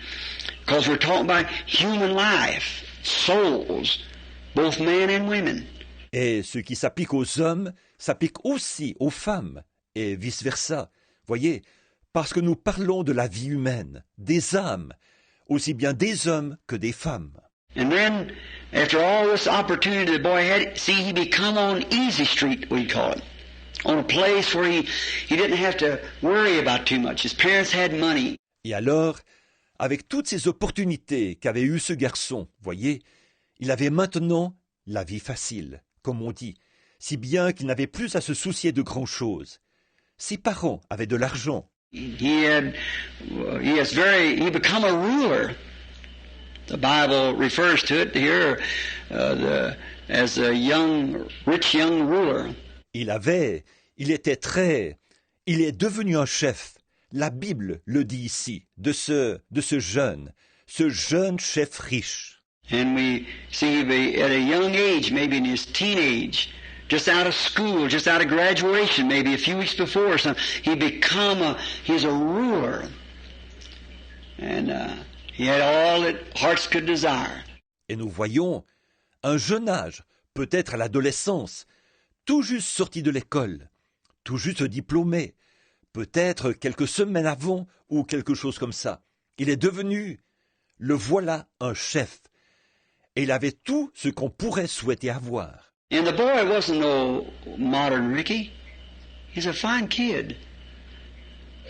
Because we're talking about human life, souls, both men and women. Et ce qui s'applique aux hommes s'applique aussi aux femmes, et vice-versa. Voyez, parce que nous parlons de la vie humaine, des âmes, aussi bien des hommes que des femmes. And then, after all this opportunity the boy had, see, he become on Easy Street, we call it. On a place where he didn't have to worry about too much. His parents had money. Et alors, avec toutes ces opportunités qu'avait eu ce garçon, voyez, il avait maintenant la vie facile, comme on dit, si bien qu'il n'avait plus à se soucier de grand-chose. Ses parents avaient de l'argent. He become a ruler. The Bible refers to it here as a rich young ruler. Il est devenu un chef. La Bible le dit ici, de ce jeune chef riche. And we see at a young age, maybe in his teenage, just out of school, just out of graduation, maybe a few weeks before or something, he's a ruler. And he had all that hearts could desire. Et nous voyons un jeune âge, peut-être à l'adolescence, tout juste sorti de l'école, tout juste diplômé, peut-être quelques semaines avant ou quelque chose comme ça. Il est devenu, le voilà, un chef. Et il avait tout ce qu'on pourrait souhaiter avoir. And the boy wasn't no modern Ricky. He's a fine kid.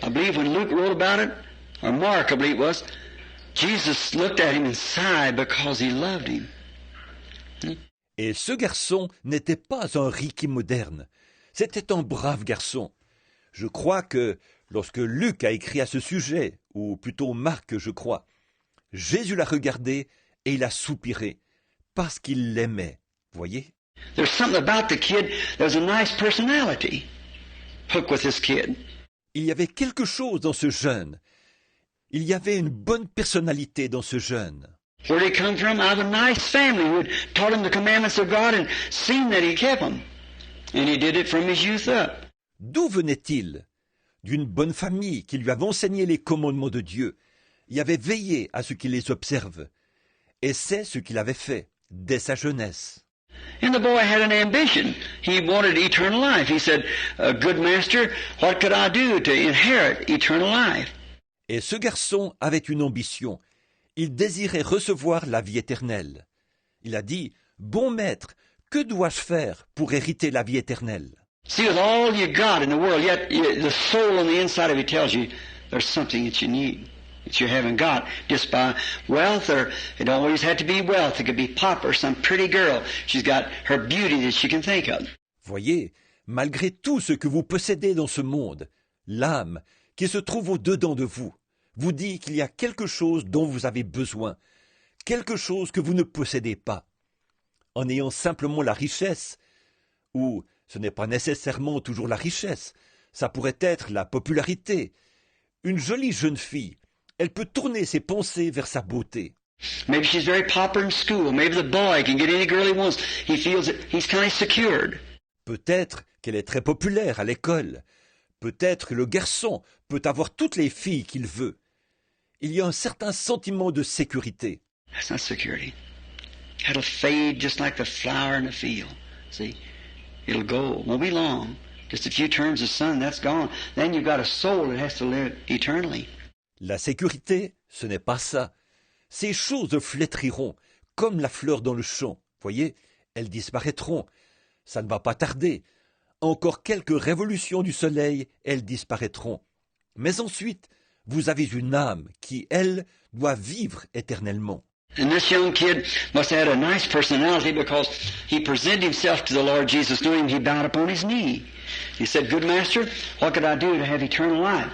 I believe when Luke wrote about it, or Mark, I believe it was, Jesus looked at him and sighed because he loved him. Et ce garçon n'était pas un Ricky moderne. C'était un brave garçon. Je crois que lorsque Luc a écrit à ce sujet, ou plutôt Marc, je crois, Jésus l'a regardé et il a soupiré, parce qu'il l'aimait. Voyez? There's something about the kid, there's a nice personality. Hook with this kid. Il y avait quelque chose dans ce jeune. Il y avait une bonne personnalité dans ce jeune. Where did he come from? Out of a nice family who had taught him the commandments of God and seen that he kept them. And he did it from his youth up. D'où venait-il? D'une bonne famille qui lui avait enseigné les commandements de Dieu. Il avait veillé à ce qu'il les observe. Et c'est ce qu'il avait fait dès sa jeunesse. And the boy had an ambition. He wanted eternal life. He said, good master, what could I do to inherit eternal life? Et ce garçon avait une ambition. Il désirait recevoir la vie éternelle. Il a dit, bon maître, que dois-je faire pour hériter la vie éternelle? See, with all you got in the world, yet the soul on the inside of you tells you there's something that you need, that you haven't got, just by wealth, or it don't always have to be wealth. It could be pop or some pretty girl. She's got her beauty that she can think of. Voyez, malgré tout ce que vous possédez dans ce monde, l'âme qui se trouve au-dedans de vous dit qu'il y a quelque chose dont vous avez besoin, quelque chose que vous ne possédez pas. En ayant simplement la richesse, ou ce n'est pas nécessairement toujours la richesse, Ça pourrait être la popularité. Une jolie jeune fille, elle peut tourner ses pensées vers sa beauté. Maybe she's very popular in school. Maybe the boy can get any girl he wants. He feels that he's kind of secured. Peut-être qu'elle est très populaire à l'école. Peut-être que le garçon peut avoir toutes les filles qu'il veut. Il y a un certain sentiment de sécurité. That's not security. That'll fade just like the flower in the field. See? It'll go. Won't be long. Just a few turns of sun, that's gone. Then you've got a soul that has to live eternally. La sécurité, ce n'est pas ça. Ces choses flétriront, comme la fleur dans le champ. Voyez, elles disparaîtront. Ça ne va pas tarder. Encore quelques révolutions du soleil, elles disparaîtront. Mais ensuite, vous avez une âme qui, elle, doit vivre éternellement. And this young kid must have had a nice personality because he presented himself to the Lord Jesus, knowing he bowed upon his knee. He said, "Good master, what could I do to have eternal life?"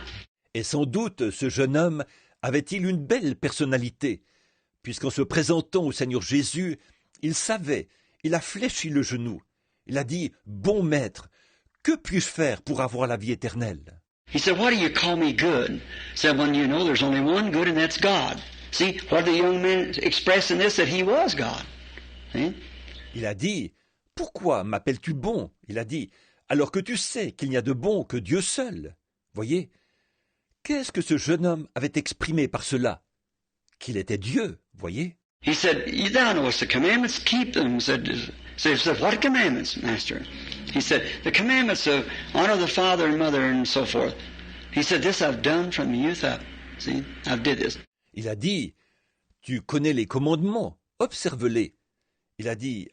Et sans doute, ce jeune homme avait-il une belle personnalité, puisqu'en se présentant au Seigneur Jésus, il savait, il a fléchi le genou. Il a dit, « Bon maître, que puis-je faire pour avoir la vie éternelle ?» He said, "Why do you call me good?" He said, "When you know there's only one good and that's God." See, what the young man expressed in this, that he was God. See? Il a dit, « Pourquoi m'appelles-tu bon ?» Il a dit, « Alors que tu sais qu'il n'y a de bon que Dieu seul. » Voyez, qu'est-ce que ce jeune homme avait exprimé par cela? Qu'il était Dieu, voyez. He said, "Thou knowest the commandments, keep them." He said, "What commandments, master?" He said, "The commandments of honor the father and mother and so forth." He said, "This I've done from youth up." See, I've did this. Il a dit, « Tu connais les commandements, observe-les. » Il a dit,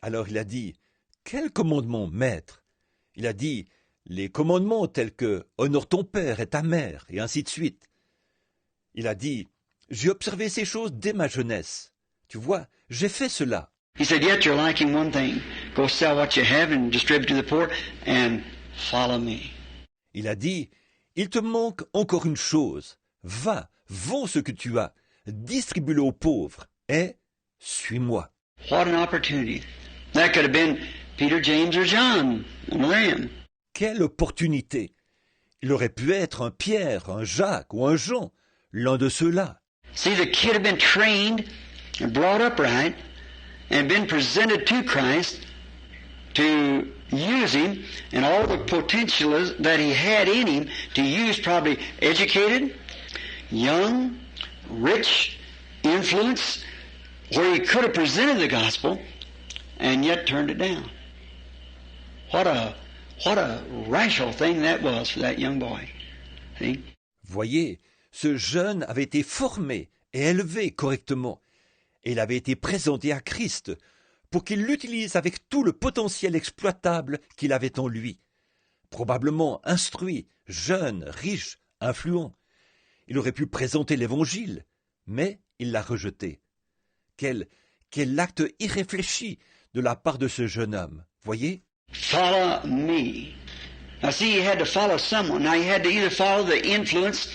« Quels commandements, maître ?» Il a dit, « Les commandements tels que « Honore ton père et ta mère » et ainsi de suite. Il a dit, « J'ai observé ces choses dès ma jeunesse. Tu vois, j'ai fait cela. » He said, "Yet you're lacking one thing. Go sell what you have and distribute to the poor and follow me." Il a dit, « Il te manque encore une chose. Va, vends ce que tu as, distribue-le aux pauvres et suis-moi. » What an opportunity. That could have been Peter, James, or John, one of them. Quelle opportunité! Il aurait pu être un Pierre, un Jacques ou un Jean, l'un de ceux-là. See, the kid had been trained and brought up right and been presented to Christ to use him and all the potential that he had in him to use, probably educated, young, rich, influence, where he could have presented the gospel and yet turned it down. What a rational thing that was for that young boy. See? Voyez, ce jeune avait été formé et élevé correctement, et il avait été présenté à Christ pour qu'il l'utilise avec tout le potentiel exploitable qu'il avait en lui. Probablement instruit, jeune, riche, influent. Il aurait pu présenter l'Évangile, mais il l'a rejeté. Quel acte irréfléchi de la part de ce jeune homme, voyez? Follow me. Now see, he had to follow someone. Now he had to either follow the influence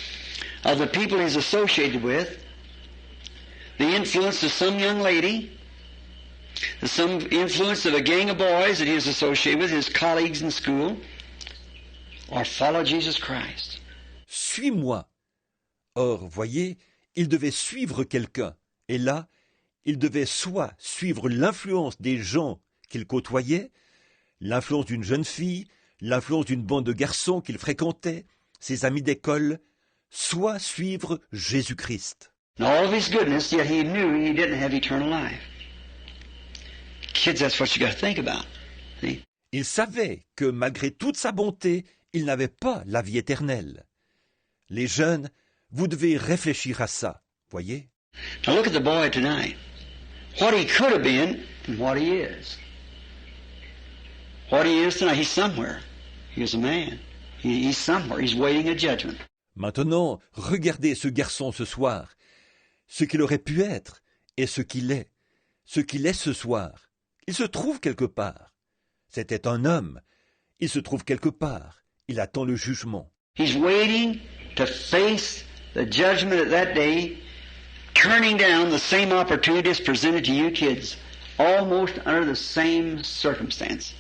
of the people he's associated with, the influence of some young lady, some influence of a gang of boys that he was associated with, his colleagues in school, or follow Jesus Christ. Suis-moi. Or, voyez, il devait suivre quelqu'un, et là, il devait soit suivre l'influence des gens qu'il côtoyait, l'influence d'une jeune fille, l'influence d'une bande de garçons qu'il fréquentait, ses amis d'école, soit suivre Jésus-Christ. And all of his goodness, yet he knew he didn't have eternal life. Kids, that's what you got to think about. See? Il savait que malgré toute sa bonté, il n'avait pas la vie éternelle. Les jeunes, vous devez réfléchir à ça, voyez? Now look at the boy tonight. What he could have been and what he is. What he is tonight, he's somewhere. He is a man. He's somewhere. He's waiting a judgment. Maintenant, regardez ce garçon ce soir, ce qu'il aurait pu être et ce qu'il est ce soir. Il se trouve quelque part. C'était un homme. Il se trouve quelque part. Il attend le jugement. He's waiting to face the judgment of that day, turning down the same opportunities presented to you kids, almost under the same circumstance.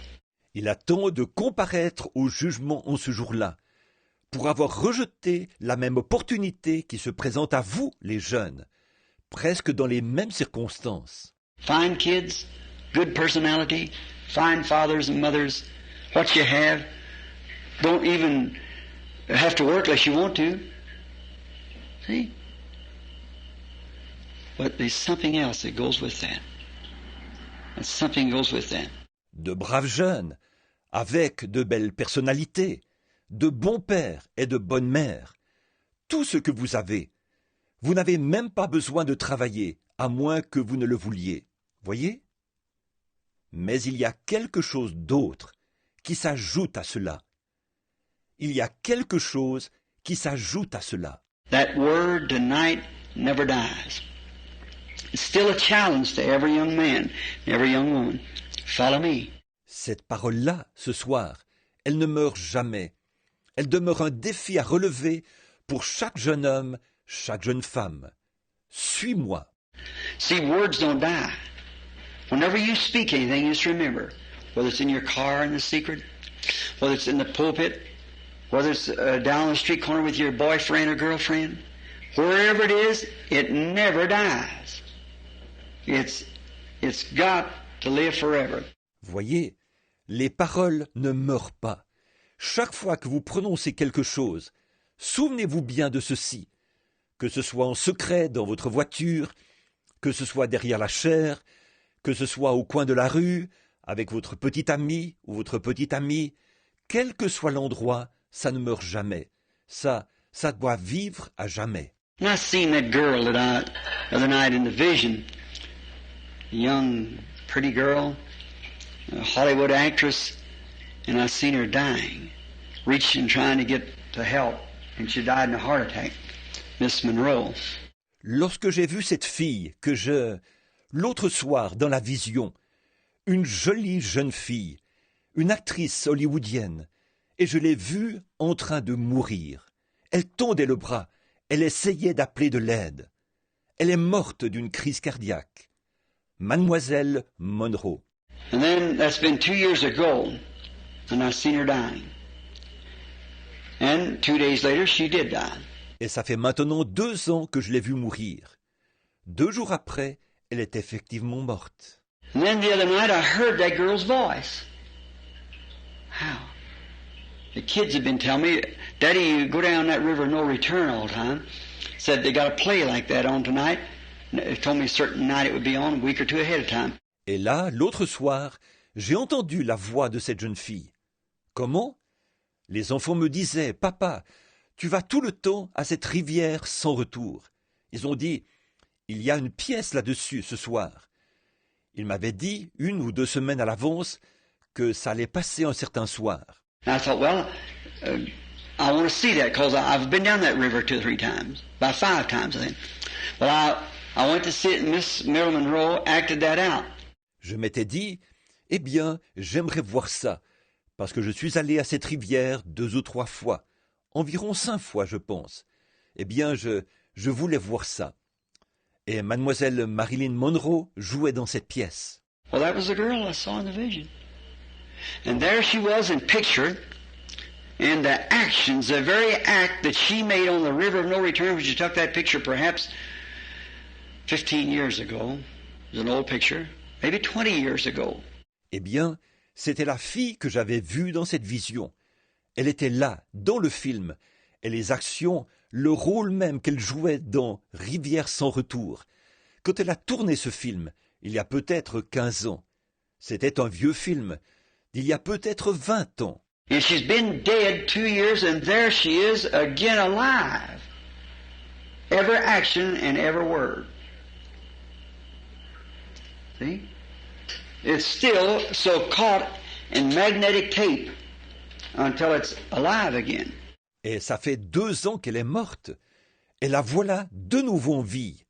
Il attend de comparaître au jugement en ce jour-là, pour avoir rejeté la même opportunité qui se présente à vous, les jeunes, presque dans les mêmes circonstances. Fine kids, good personality, fine fathers and mothers, what you have, don't even have to work unless you want to. See? But there's something else that goes with that. And something goes with that. De braves jeunes, avec de belles personnalités, de bons pères et de bonnes mères. Tout ce que vous avez. Vous n'avez même pas besoin de travailler, à moins que vous ne le vouliez. Voyez? Mais il y a quelque chose d'autre qui s'ajoute à cela. Il y a quelque chose qui s'ajoute à cela. That word tonight never dies. It's still a challenge to every young man, every young woman. Follow me. Cette parole-là, ce soir, elle ne meurt jamais. Elle demeure un défi à relever pour chaque jeune homme, chaque jeune femme. Suis-moi. See, words don't die. Whenever you speak anything, just remember, whether it's in your car in the secret, whether it's in the pulpit, whether it's down the street corner with your boyfriend or girlfriend, wherever it is, it never dies. It's got to live forever. Voyez, les paroles ne meurent pas. Chaque fois que vous prononcez quelque chose, souvenez-vous bien de ceci, que ce soit en secret dans votre voiture, que ce soit derrière la chaire, que ce soit au coin de la rue, avec votre petit ami ou votre petite amie, quel que soit l'endroit, ça ne meurt jamais. Ça doit vivre à jamais. And I seen that girl the other night in the vision, a young, pretty girl, a Hollywood actress, and I seen her dying, reaching, trying to get to help, and she died in a heart attack. Miss Monroe. Lorsque j'ai vu cette fille l'autre soir dans la vision, une jolie jeune fille, une actrice hollywoodienne, et je l'ai vue en train de mourir. Elle tendait le bras, elle essayait d'appeler de l'aide. Elle est morte d'une crise cardiaque. Mademoiselle Monroe. And then that's been 2 years ago, and I seen her dying. And 2 days later, she did die. Et ça fait maintenant 2 ans que je l'ai vue mourir. 2 jours après, elle est effectivement morte. And then the other night, I heard that girl's voice. How? The kids have been telling me, Daddy, you go down that river no return all the time. Said they got a play like that on tonight. They told me a certain night it would be on, a week or two ahead of time. Et là, l'autre soir, j'ai entendu la voix de cette jeune fille. Comment? Les enfants me disaient, Papa, tu vas tout le temps à cette rivière sans retour. Ils ont dit, il y a une pièce là-dessus ce soir. Ils m'avaient dit, 1 ou 2 semaines à l'avance, que ça allait passer un certain soir. And I thought, well, I want to see that because I've been down that river 2 or 3 times, about 5 times I think. But I went to see it, and Miss Marilyn Monroe acted that out. Je m'étais dit, eh bien, j'aimerais voir ça, parce que je suis allé à cette rivière 2 ou 3 fois, environ 5 fois, je pense. Eh bien, je voulais voir ça. Et mademoiselle Marilyn Monroe jouait dans cette pièce. Well, that was the girl I saw in the vision. And there she was in picture, and the actions, the very act that she made on the river of no return, when she took that picture perhaps 15 years ago, it was an old picture, maybe 20 years ago. Eh bien, c'était la fille que j'avais vue dans cette vision. Elle était là, dans le film, et les actions, le rôle même qu'elle jouait dans Rivière sans retour. Quand elle a tourné ce film, il y a peut-être 15 ans. C'était un vieux film, d'il y a peut-être 20 ans. And she's been dead 2 years, and there she is again alive. Every action and every word. See? It's still so caught in magnetic tape until it's alive again. Et ça fait 2 ans qu'elle est morte. Et la voilà de nouveau en vie.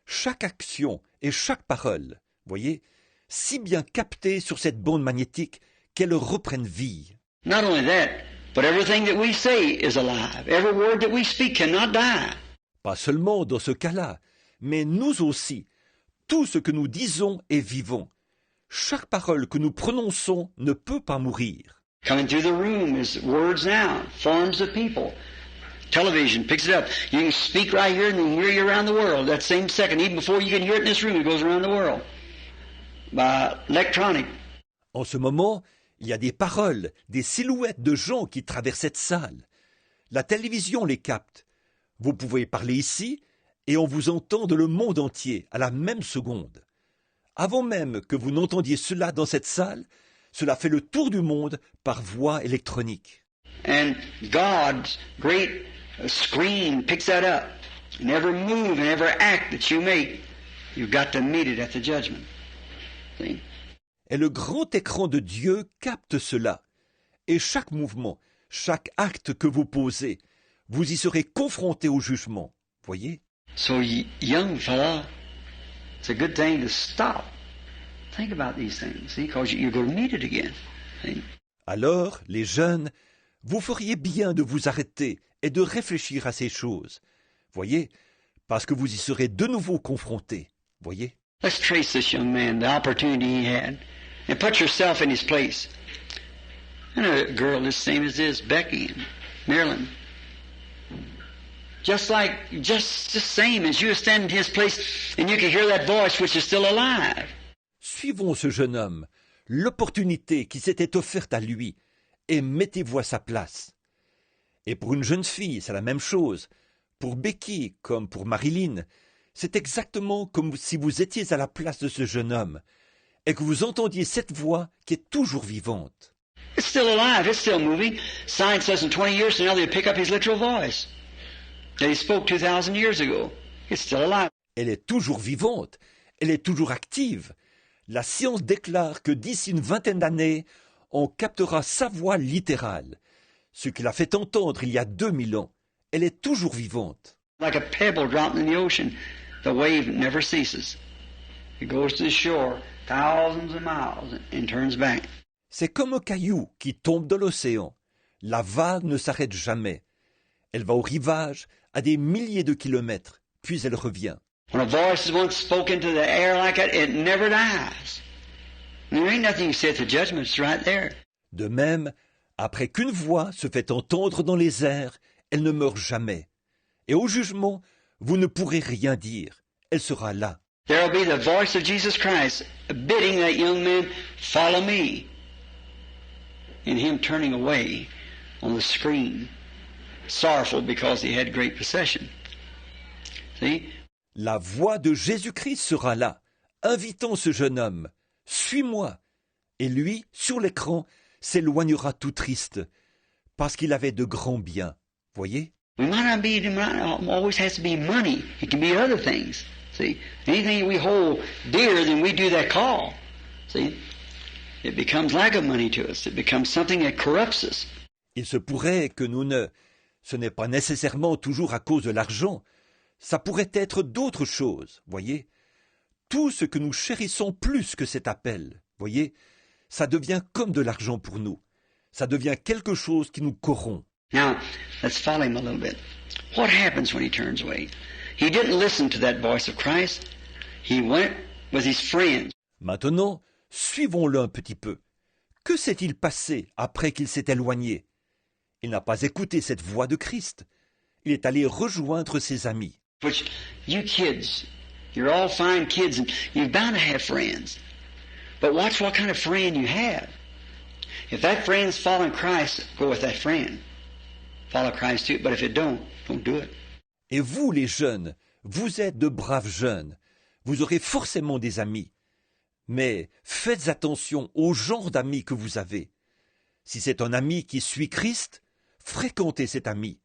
Chaque action et chaque parole, voyez, si bien captée sur cette bande magnétique qu'elle reprenne vie. Not only that, but everything that we say is alive. Every word that we speak cannot die. Pas seulement dans ce cas-là, mais nous aussi. Tout ce que nous disons est vivant. Chaque parole que nous prononçons ne peut pas mourir. Coming through the room is words now, forms of people. Television picks it up. You can speak right here and they hear you around the world. That same second, even before you can hear it in this room, it goes around the world. By electronic. En ce moment, il y a des paroles, des silhouettes de gens qui traversent cette salle. La télévision les capte. Vous pouvez parler ici et on vous entend de le monde entier à la même seconde. Avant même que vous n'entendiez cela dans cette salle, cela fait le tour du monde par voie électronique. And God's great screen picks that up. And every move and every act that you make, you've got to meet it at the judgment. See? Et le grand écran de Dieu capte cela. Et chaque mouvement, chaque acte que vous posez, vous y serez confronté au jugement. Voyez? So, young fella, it's a good thing to stop. Think about these things, see, because you're going to meet it again. See? Alors, les jeunes, vous feriez bien de vous arrêter et de réfléchir à ces choses. Voyez? Parce que vous y serez de nouveau confrontés. Voyez? Let's trace this young man, the opportunity he had, and put yourself in his place. And a girl the same as this, Becky, Marilyn. Just the same as you stand in his place and you can hear that voice which is still alive. Suivons ce jeune homme, l'opportunité qui s'était offerte à lui, et mettez-vous à sa place. Et pour une jeune fille, c'est la même chose. Pour Becky, comme pour Marilyn, c'est exactement comme si vous étiez à la place de ce jeune homme, et que vous entendiez cette voix qui est toujours vivante. It's still alive, it's still moving. Science says in 20 years from now they'll pick up his literal voice that he spoke 2,000 years ago. It's still alive. Elle est toujours vivante, elle est toujours active. La science déclare que d'ici une vingtaine d'années, on captera sa voix littérale. Ce qui l'a fait entendre il y a 2000 ans. Elle est toujours vivante. Like a pebble dropped in the ocean, the wave never ceases. It goes to the shore thousands of miles and turns back. C'est comme un caillou qui tombe dans l'océan. La vague ne s'arrête jamais. Elle va au rivage à des milliers de kilomètres, puis elle revient. When a voice is once spoken into the air like that, it never dies. And there ain't nothing you say at the judgment, it's right there. De même, après qu'une voix se fait entendre dans les airs, elle ne meurt jamais. Et au jugement, vous ne pourrez rien dire. Elle sera là. There will be the voice of Jesus Christ bidding that young man, follow me. And him turning away on the screen, sorrowful because he had great possession. See? La voix de Jésus-Christ sera là, invitant ce jeune homme. Suis-moi. Et lui, sur l'écran, s'éloignera tout triste, parce qu'il avait de grands biens. Voyez? We might not be, it might not always has to be money. It can be other things. See? Anything we hold dearer than we do that call. See? It becomes like a money to us. It becomes something that corrupts us. Il se pourrait que ce n'est pas nécessairement toujours à cause de l'argent. Ça pourrait être d'autres choses, voyez. Tout ce que nous chérissons plus que cet appel, voyez, ça devient comme de l'argent pour nous. Ça devient quelque chose qui nous corrompt. Now, let's follow him a little bit. What happens when he turns away? He didn't listen to that voice of Christ. He went with his friends. Maintenant, suivons-le un petit peu. Que s'est-il passé après qu'il s'est éloigné? Il n'a pas écouté cette voix de Christ. Il est allé rejoindre ses amis. Which, you kids, you're all fine kids and you're bound to have friends. But watch what kind of friend you have. If that friend's following Christ, go with that friend. Follow Christ too. But if it don't do it. Et vous, les jeunes, vous êtes de braves jeunes. Vous aurez forcément des amis. Mais faites attention au genre d'amis que vous avez. Si c'est un ami qui suit Christ, fréquentez cet ami.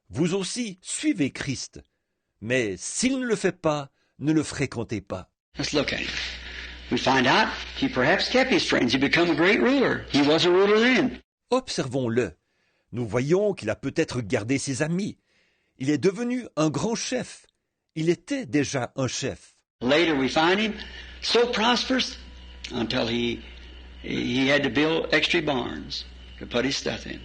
Vous aussi, suivez Christ. Mais s'il ne le fait pas, ne le fréquentez pas. Let's look at him. We find out he perhaps kept his friends. He became a great ruler. He was a ruler then. Observons-le. Nous voyons qu'il a peut-être gardé ses amis. Il est devenu un grand chef. Il était déjà un chef. Later we find him so prosperous until he had to build extra barns to put his stuff in.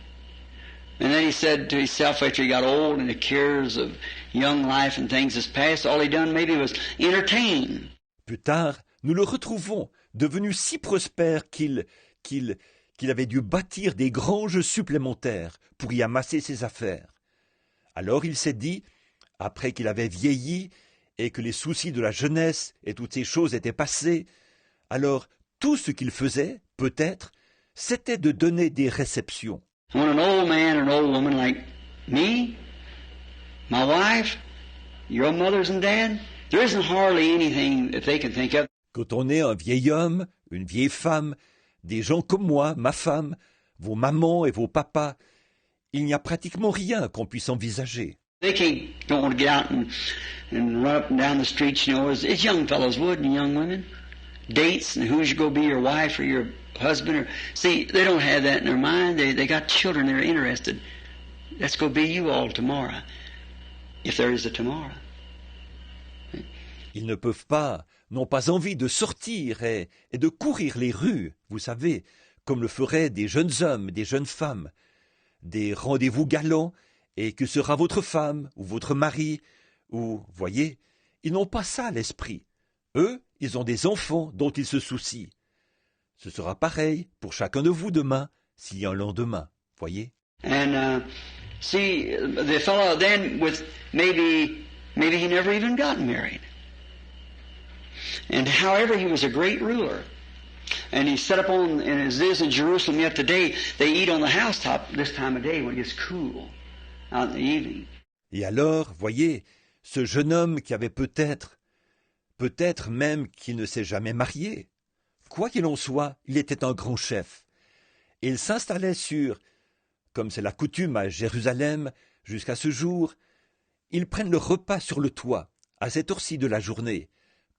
And then he said to himself after he got old and the cares of young life and things has passed, all he done maybe was entertain. Plus tard, nous le retrouvons devenu si prospère qu'il qu'il avait dû bâtir des granges supplémentaires pour y amasser ses affaires. Alors il s'est dit, après qu'il avait vieilli et que les soucis de la jeunesse et toutes ces choses étaient passées, alors tout ce qu'il faisait, peut-être, c'était de donner des réceptions. When an old man or an old woman like me, my wife, your mothers and dad, there isn't hardly anything that they can think of. Quand on est un vieil homme, une vieille femme, des gens comme moi, ma femme, vos mamans et vos papas, il n'y a pratiquement rien qu'on puisse envisager. They don't want to get out and run up and down the streets, you know, as young fellows would and young women. Dates and who's going to be your wife or your husband. Or see, they don't have that in their mind. They got children they're interested. That's going to be you all tomorrow, if there is a tomorrow. Ils ne peuvent pas, n'ont pas envie de sortir et de courir les rues, vous savez, comme le feraient des jeunes hommes, des jeunes femmes, des rendez-vous galants, et que sera votre femme ou votre mari, ou, voyez, ils n'ont pas ça à l'esprit. Eux, ils ont des enfants dont ils se soucient. Ce sera pareil pour chacun de vous demain, s'il y a un lendemain, voyez. And see, the fellow then with maybe he never even got married. And however, he was a great ruler. And he set up on, and as it is in Jerusalem yet today, they eat on the housetop this time of day when it gets cool, out in the evening. Et alors, voyez, ce jeune homme qui avait peut-être même qu'il ne s'est jamais marié. Quoi qu'il en soit, il était un grand chef. Et il s'installait sur, comme c'est la coutume à Jérusalem jusqu'à ce jour, ils prennent le repas sur le toit, à cette heure-ci de la journée,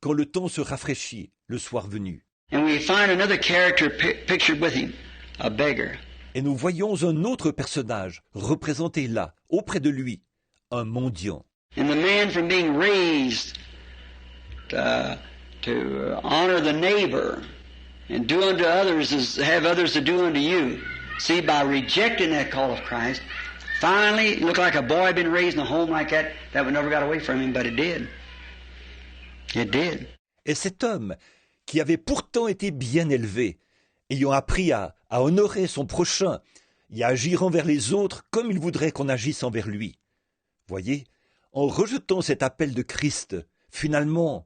quand le temps se rafraîchit, le soir venu. And we find another character pictured with him, a beggar. Et nous voyons un autre personnage représenté là, auprès de lui, un mendiant. And the man from being raised to honor the neighbor and do unto others as have others to do unto you. See, by rejecting that call of Christ, finally, it looked like a boy had been raised in a home like that would never got away from him, but it did. It did. Et cet homme, qui avait pourtant été bien élevé, ayant appris à honorer son prochain et à agir envers les autres comme il voudrait qu'on agisse envers lui. Voyez, en rejetant cet appel de Christ, finalement,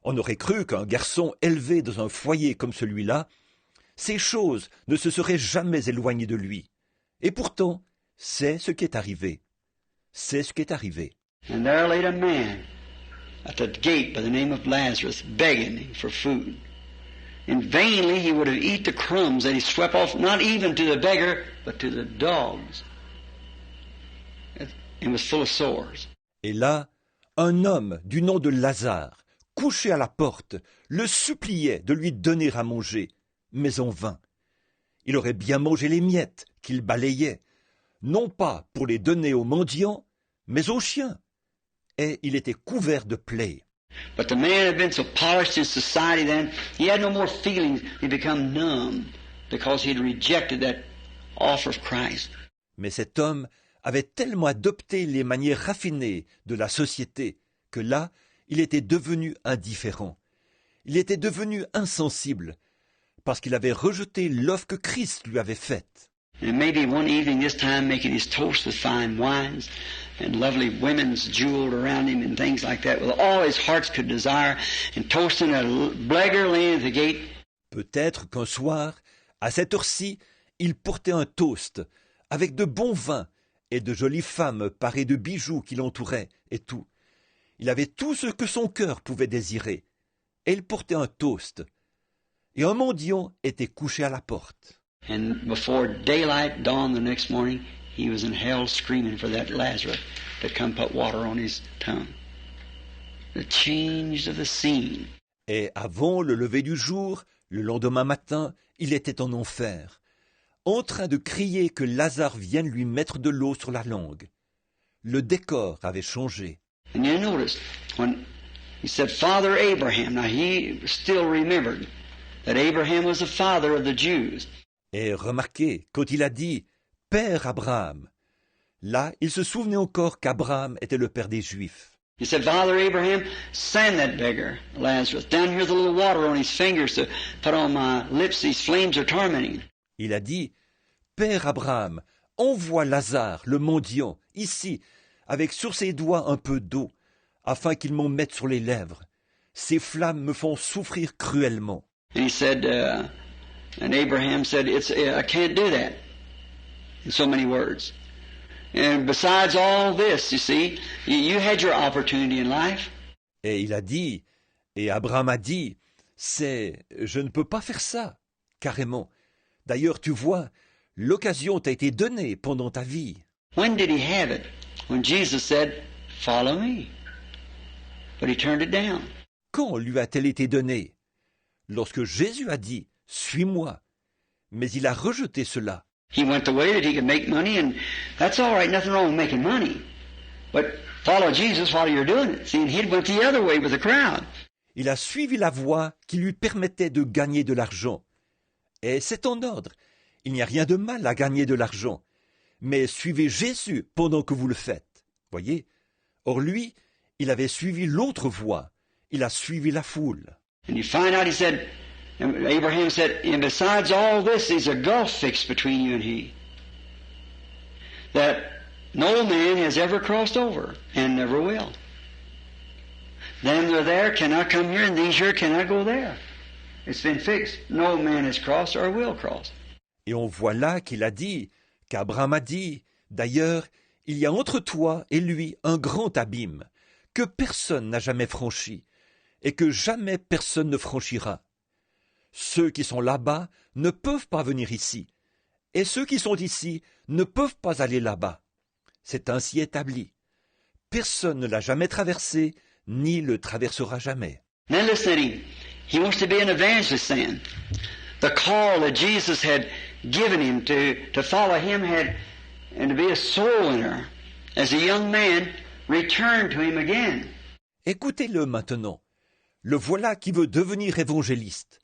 on aurait cru qu'un garçon élevé dans un foyer comme celui-là, ces choses ne se seraient jamais éloignées de lui. Et pourtant, c'est ce qui est arrivé. C'est ce qui est arrivé. And there laid a man at the gate by the name of Lazarus, begging for food. And vainly he would have eaten the crumbs that he swept off, not even to the beggar, but to the dogs. It was full of sores. Et là, un homme du nom de Lazare, couché à la porte, le suppliait de lui donner à manger, mais en vain. Il aurait bien mangé les miettes qu'il balayait, non pas pour les donner aux mendiants, mais aux chiens. Et il était couvert de plaies. But the man had been so polished in society then, he had no more feelings. He become numb because he had rejected that offer of Christ. Mais cet homme avait tellement adopté les manières raffinées de la société que là, il était devenu indifférent. Il était devenu insensible parce qu'il avait rejeté l'offre que Christ lui avait faite. And maybe one evening this time making his toast with fine wines and lovely women's jeweled around him and things like that with all his hearts could desire and toasting a beggar laying at the gate. Peut-être qu'un soir, à cette heure-ci, il portait un toast avec de bons vins et de jolies femmes parées de bijoux qui l'entouraient et tout. Il avait tout ce que son cœur pouvait désirer. Et il portait un toast. Et un mendiant était couché à la porte. And before daylight dawned the next morning, he was in hell screaming for that Lazarus to come put water on his tongue. The change of the scene. Et avant le lever du jour, le lendemain matin, il était en enfer, en train de crier que Lazare vienne lui mettre de l'eau sur la langue. Le décor avait changé. And you notice, when he said, Father Abraham, now he still remembered that Abraham was the father of the Jews. Et remarquez, quand il a dit « Père Abraham », là, il se souvenait encore qu'Abraham était le père des Juifs. He said, Father Abraham, send that beggar, Lazarus, down here with a little water on his fingers to put on my lips. These flames are tormenting. Il a dit, « Père Abraham, envoie Lazare, le mendiant, ici, avec sur ses doigts un peu d'eau, afin qu'il m'en mette sur les lèvres. Ces flammes me font souffrir cruellement. » And he said, and Abraham said, I can't do that, in so many words. And besides all this, you see, you had your opportunity in life. Et il a dit, et Abraham a dit, je ne peux pas faire ça, carrément. D'ailleurs, tu vois, l'occasion t'a été donnée pendant ta vie. When did he have it? When Jesus said, follow me. But he turned it down. Quand lui a-t-elle été donnée? Lorsque Jésus a dit, suis-moi. Mais il a rejeté cela. He went the way that he could make money, and that's all right, nothing wrong with making money. But follow Jesus while you're doing it. See, and he went the other way with the crowd. Il a suivi la voie qui lui permettait de gagner de l'argent. Et c'est en ordre. Il n'y a rien de mal à gagner de l'argent. Mais suivez Jésus pendant que vous le faites. Voyez? Or lui, il avait suivi l'autre voie. Il a suivi la foule. And you find out, he said, Abraham said, and besides all this, there's a gulf fixed between you and he, that no man has ever crossed over, and never will. Them that are there cannot come here, and these here cannot go there. It's been fixed. No man has crossed or will cross. Et on voit là qu'il a dit, qu'Abraham a dit, d'ailleurs, il y a entre toi et lui un grand abîme, que personne n'a jamais franchi, et que jamais personne ne franchira. Ceux qui sont là-bas ne peuvent pas venir ici, et ceux qui sont ici ne peuvent pas aller là-bas. C'est ainsi établi. Personne ne l'a jamais traversé, ni le traversera jamais. Then listen to him. He wants to be an evangelist then. The call that Jesus had given him to follow him and to be a soul winner. As a young man, returned to him again. Écoutez-le maintenant. Le voilà qui veut devenir évangéliste.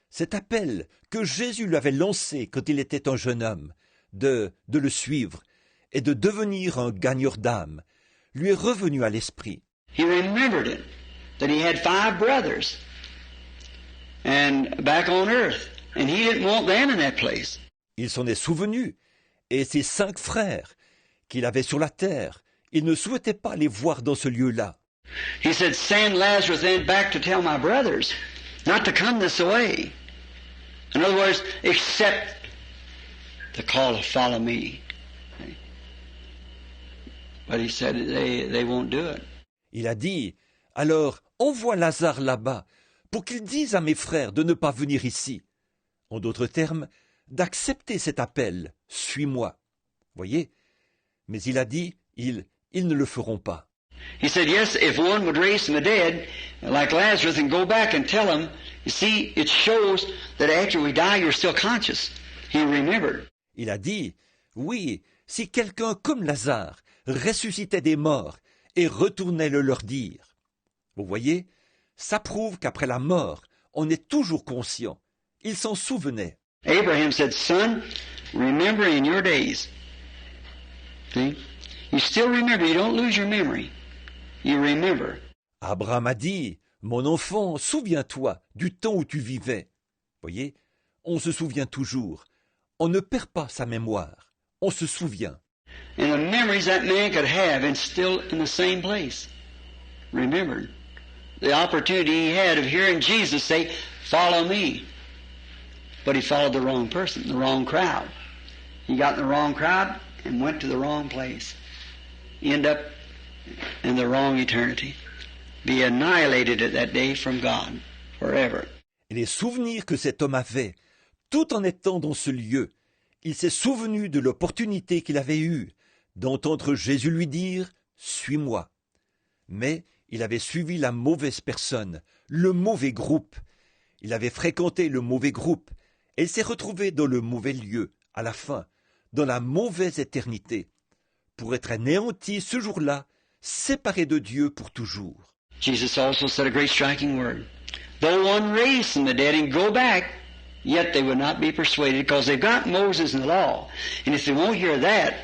Cet appel que Jésus lui avait lancé quand il était un jeune homme, de le suivre et de devenir un gagneur d'âme, lui est revenu à l'esprit. He remembered it, that he had 5 brothers and back on earth, and he didn't want them in that place. Il s'en est souvenu, et ses 5 frères qu'il avait sur la terre, il ne souhaitait pas les voir dans ce lieu-là. He said, send Lazarus then back to tell my brothers not to come this way. In other words, accept the call to follow me. But he said they won't do it. Il a dit, alors envoie Lazare là-bas pour qu'il dise à mes frères de ne pas venir ici. En d'autres termes, d'accepter cet appel, suis-moi. Voyez? Mais il a dit, ils ne le feront pas. He said, yes, if one would raise from the dead, like Lazarus, and go back and tell him, you see, it shows that after we die, you're still conscious. He remembered. Il a dit, oui, si quelqu'un comme Lazare ressuscitait des morts et retournait le leur dire. Vous voyez, ça prouve qu'après la mort, on est toujours conscient. Il s'en souvenait. Abraham said, son, remember in your days. See? You still remember, you don't lose your memory. You remember. Abraham a dit, mon enfant, souviens-toi du temps où tu vivais. Voyez, on se souvient toujours. On ne perd pas sa mémoire. On se souvient. And the memories that man could have and still in the same place. Remembered. The opportunity he had of hearing Jesus say, follow me. But he followed the wrong person, the wrong crowd. He got in the wrong crowd and went to the wrong place. End up in the wrong eternity. Be annihilated at that day from God forever. Et les souvenirs que cet homme avait, tout en étant dans ce lieu, il s'est souvenu de l'opportunité qu'il avait eue d'entendre Jésus lui dire « Suis-moi ». Mais il avait suivi la mauvaise personne, le mauvais groupe. Il avait fréquenté le mauvais groupe et il s'est retrouvé dans le mauvais lieu, à la fin, dans la mauvaise éternité, pour être anéanti ce jour-là, séparé de Dieu pour toujours. Jesus also said a great striking word. Though one raised from the dead and go back, yet they would not be persuaded because they've got Moses and the law. And if they won't hear that,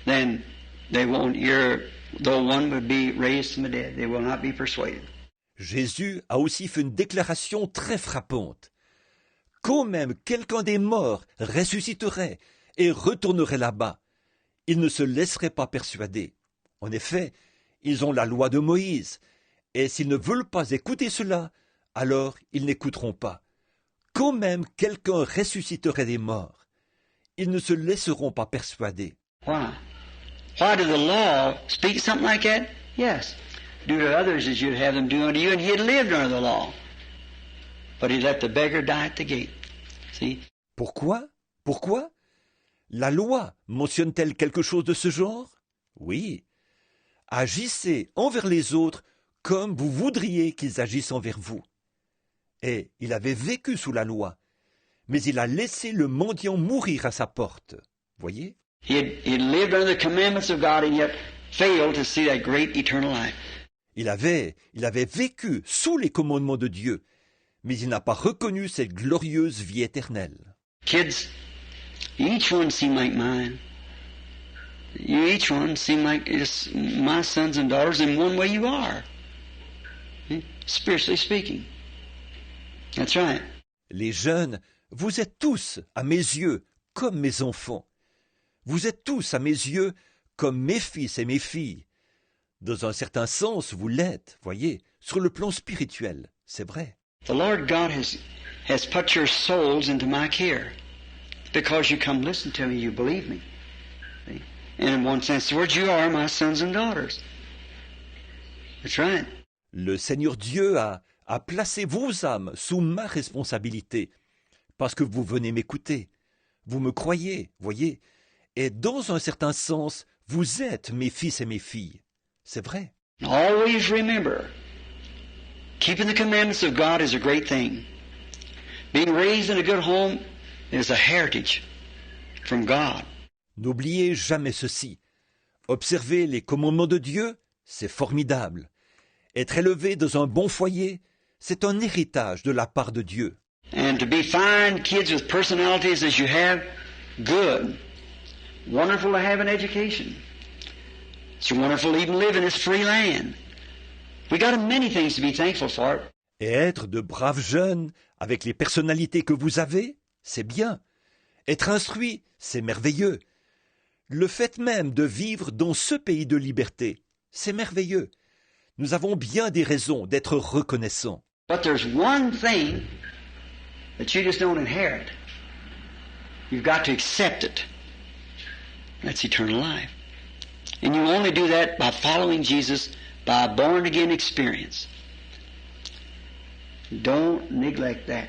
then they won't hear, though one would be raised from the dead, they will not be persuaded. Jésus a aussi fait une déclaration très frappante. quand même quelqu'un des morts ressusciterait et retournerait là-bas, ils ne se laisseraient pas persuader. En effet, ils ont la loi de Moïse, et s'ils ne veulent pas écouter cela, alors ils n'écouteront pas. Quand même quelqu'un ressusciterait des morts, ils ne se laisseront pas persuader. Why? Why did the law speak something like that? Yes. Do to others as you'd have them do unto you, and he had lived under the law. But he let the beggar die at the gate. See? Pourquoi? Pourquoi? La loi mentionne-t-elle quelque chose de ce genre? Oui. Agissez envers les autres comme vous voudriez qu'ils agissent envers vous. Et il avait vécu sous la loi, mais il a laissé le mendiant mourir à sa porte. Voyez? He had lived under the commandments of God and yet failed to see that great eternal life. Il avait vécu sous les commandements de Dieu, mais il n'a pas reconnu cette glorieuse vie éternelle. Kids, each one seem like mine. You each one seem like it's my sons and daughters in one way you are. Spiritually speaking. That's right. Les jeunes, vous êtes tous, à mes yeux, comme mes enfants. Vous êtes tous, à mes yeux, comme mes fils et mes filles. Dans un certain sens, vous l'êtes, voyez, sur le plan spirituel, c'est vrai. The Lord God has put your souls into my care because you come listen to me, you believe me. See? And in one sense, the words, you are my sons and daughters. That's right. Le Seigneur Dieu a placé vos âmes sous ma responsabilité, parce que vous venez m'écouter. Vous me croyez, voyez, et dans un certain sens, vous êtes mes fils et mes filles. C'est vrai. Always remember, keeping the commandments of God is a great thing. Being raised in a good home is a heritage from God. N'oubliez jamais ceci. Observer les commandements de Dieu, c'est formidable. Être élevé dans un bon foyer, c'est un héritage de la part de Dieu. And to be fine kids with personalities as you have, good. Wonderful to have an education. It's wonderful to even live in this free land. We got many things to be thankful for. Et être de braves jeunes, avec les personnalités que vous avez, c'est bien. Être instruit, c'est merveilleux. Le fait même de vivre dans ce pays de liberté, c'est merveilleux. Nous avons bien des raisons d'être reconnaissants. But there's one thing that you just don't inherit. You've got to accept it. That's eternal life. And you only do that by following Jesus by a born-again experience. Don't neglect that.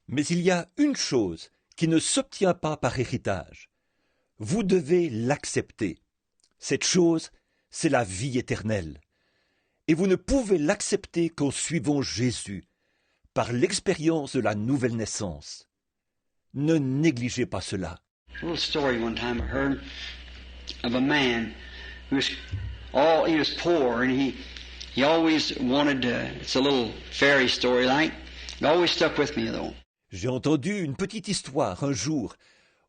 Mais il y a une chose qui ne s'obtient pas par héritage. Vous devez l'accepter. Cette chose, c'est la vie éternelle. Et vous ne pouvez l'accepter qu'en suivant Jésus, par l'expérience de la nouvelle naissance. Ne négligez pas cela. A little story one time I heard of a man who was poor and he always wanted to, it's a little fairy story like, it always stuck with me though. J'ai entendu une petite histoire un jour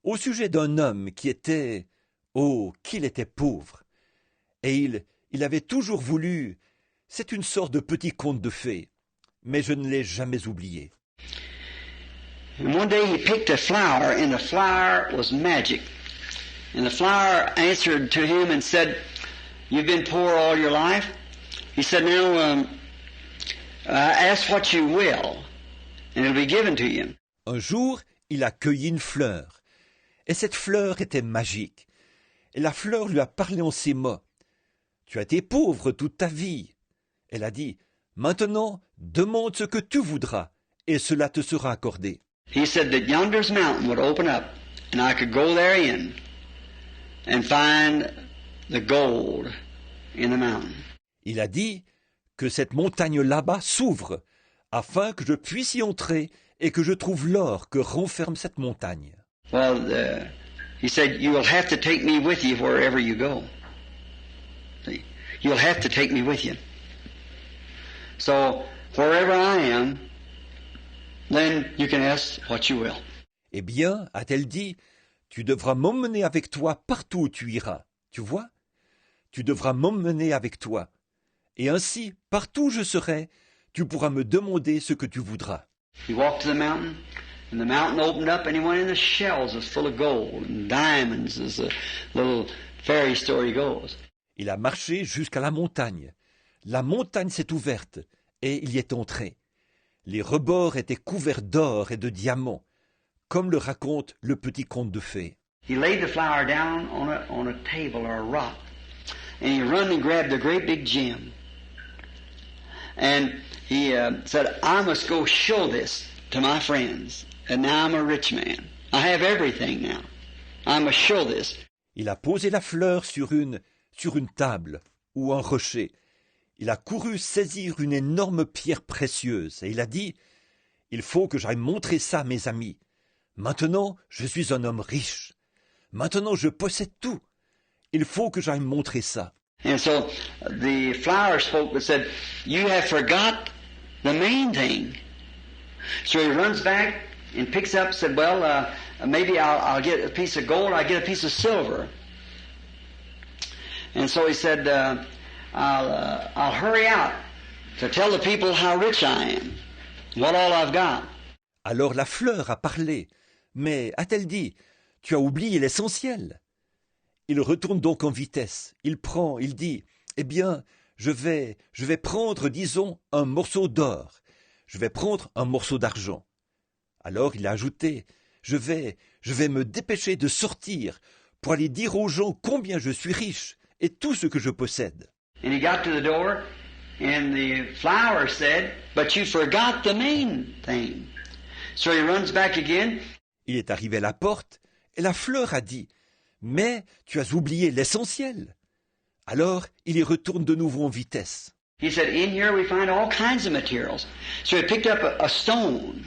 au sujet d'un homme qui était, oh, qu'il était pauvre. Et il avait toujours voulu, c'est une sorte de petit conte de fées, mais je ne l'ai jamais oublié. And one day he picked a flower, and the flower was magic. And the flower answered to him and said, "You've been poor all your life." He said, "Now, ask what you will, and it'll be given to you." Un jour, il a cueilli une fleur, et cette fleur était magique. Et la fleur lui a parlé en ces mots. « Tu as été pauvre toute ta vie. » Elle a dit, « Maintenant, demande ce que tu voudras, et cela te sera accordé. » He said that yonder's mountain would open up, and I could go therein and find the gold in the mountain. Il a dit que cette montagne là-bas s'ouvre, afin que je puisse y entrer et que je trouve l'or que renferme cette montagne. Well, he said, you will have to take me with you wherever you go. See? You'll have to take me with you. So, wherever I am, then you can ask what you will. Eh bien, a-t-elle dit, tu devras m'emmener avec toi partout où tu iras. Tu vois? Tu devras m'emmener avec toi. Et ainsi, partout où je serai, tu pourras me demander ce que tu voudras. You walk to the mountain, And the mountain opened up and he went in the shells as full of gold and diamonds as the little fairy story goes. Il a marché jusqu'à la montagne. La montagne s'est ouverte et il y est entré. Les rebords étaient couverts d'or et de diamants, comme le raconte le petit conte de fées. He laid the flower down on a table or a rock, and he run and grabbed a great big gem. And he said, I must go show this to my friends. And now I'm a rich man. I have everything now. I must show this. Il a posé la fleur sur une table ou un rocher. Il a couru saisir une énorme pierre précieuse et il a dit « Il faut que j'aille montrer ça à mes amis. Maintenant, je suis un homme riche. Maintenant, je possède tout. Il faut que j'aille montrer ça. » And so the flower spoke and said, you have forgot the main thing. So he runs back and picks up and said, well, maybe I'll get a piece of gold, I'll get a piece of silver. And so he said, I'll hurry out to tell the people how rich I am, what all I've got. Alors la fleur a parlé, mais a-t-elle dit, tu as oublié l'essentiel? Il retourne donc en vitesse, il dit, eh bien, je vais prendre, disons, un morceau d'or, je vais prendre un morceau d'argent. Alors il a ajouté, je vais me dépêcher de sortir pour aller dire aux gens combien je suis riche et tout ce que je possède. And he got to the door, and the flower said, but you forgot the main thing. So he runs back again. Il est arrivé à la porte, et la fleur a dit, mais tu as oublié l'essentiel. Alors il y retourne de nouveau en vitesse. He said, in here we find all kinds of materials. So he picked up a stone.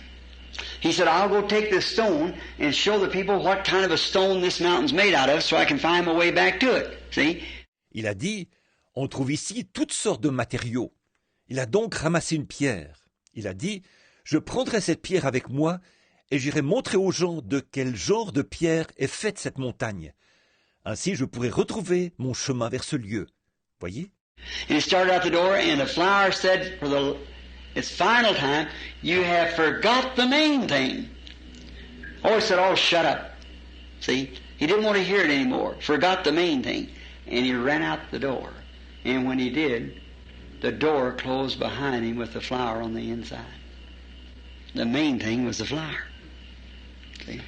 He said, I'll go take this stone and show the people what kind of a stone this mountain's made out of so I can find my way back to it. See? Il a dit, on trouve ici toutes sortes de matériaux. Il a donc ramassé une pierre. Il a dit, je prendrai cette pierre avec moi et j'irai montrer aux gens de quel genre de pierre est faite cette montagne. Ainsi, je pourrai retrouver mon chemin vers ce lieu. Voyez? And he started out the door, and the flower said, for its final time, you have forgot the main thing. Oh, he said, oh, shut up. See? He didn't want to hear it anymore. Forgot the main thing. And he ran out the door. And when he did, the door closed behind him with the flower on the inside. The main thing was the flower. See?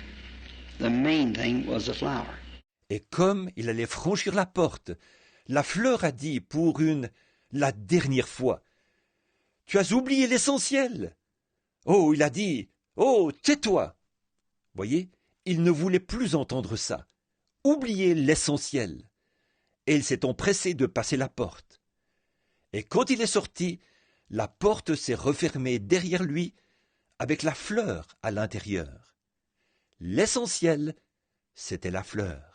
The main thing was the flower. Et comme il allait franchir la porte, la fleur a dit pour la dernière fois, « Tu as oublié l'essentiel !» Oh, il a dit, « Oh, tais-toi !» Voyez, il ne voulait plus entendre ça. Oublier l'essentiel. Et il s'est empressé de passer la porte. Et quand il est sorti, la porte s'est refermée derrière lui avec la fleur à l'intérieur. L'essentiel, c'était la fleur.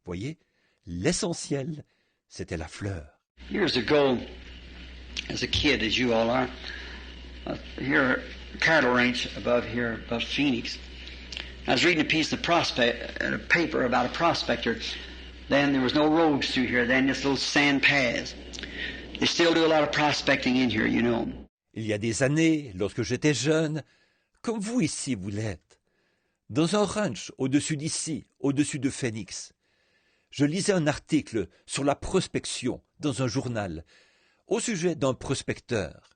Voyez, l'essentiel, c'était la fleur. Years ago, as a kid, as you all are, here, cattle ranch above Phoenix. I was reading a piece of a paper about a prospector. Then there was no roads through here. Then just little sand paths. They still do a lot of prospecting in here, you know. Il y a des années, lorsque j'étais jeune, comme vous ici vous l'êtes, dans un ranch au-dessus d'ici, au-dessus de Phoenix, je lisais un article sur la prospection dans un journal au sujet d'un prospecteur.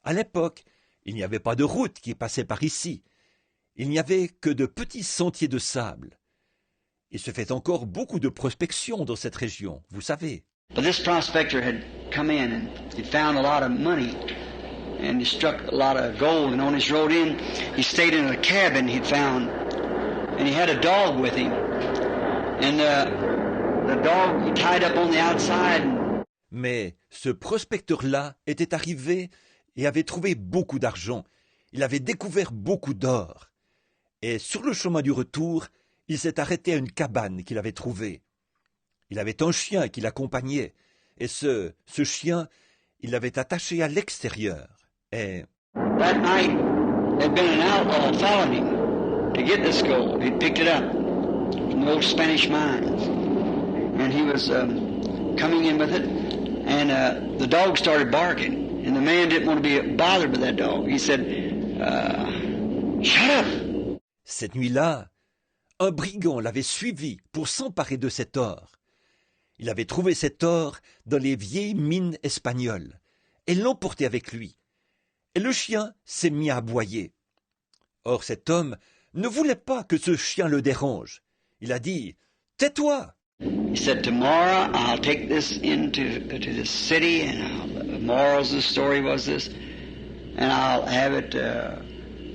À l'époque, il n'y avait pas de route qui passait par ici. Il n'y avait que de petits sentiers de sable. Il se fait encore beaucoup de prospection dans cette région, vous savez. But this prospector had come in and he'd found a lot of money and he struck a lot of gold, and on his road in, he stayed in a cabin he'd found, and he had a dog with him, and the dog he tied up on the outside. Mais ce prospecteur-là était arrivé et avait trouvé beaucoup d'argent. Il avait découvert beaucoup d'or. Et sur le chemin du retour, il s'est arrêté à une cabane qu'il avait trouvée. Il avait un chien qui l'accompagnait, et ce chien, il l'avait attaché à l'extérieur. Et that night had been an outlaw following him to get this gold. He'd picked it up from the old Spanish mines, and he was coming in with it, and the dog started barking, and the man didn't want to be bothered by that dog. He said, "Shut up! Cette nuit-là, un brigand l'avait suivi pour s'emparer de cet or. Il avait trouvé cet or dans les vieilles mines espagnoles et l'emportait avec lui. Et le chien s'est mis à aboyer. Or cet homme ne voulait pas que ce chien le dérange. Il a dit « Tais-toi !» He said, tomorrow I'll take this into to this city, and the morals of the story was this, and I'll have it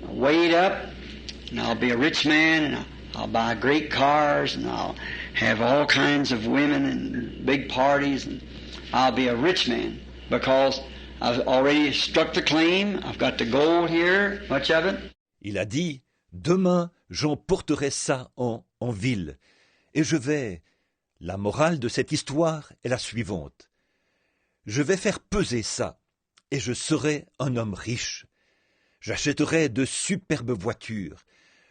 weighed up, and I'll be a rich man, and I'll buy great cars, and I'll have all kinds of women and big parties, and I'll be a rich man because I've already struck the claim. I've got the gold here, much of it. Il a dit « Demain, j'emporterai ça en ville, et je vais... » La morale de cette histoire est la suivante. Je vais faire peser ça, et je serai un homme riche. J'achèterai de superbes voitures.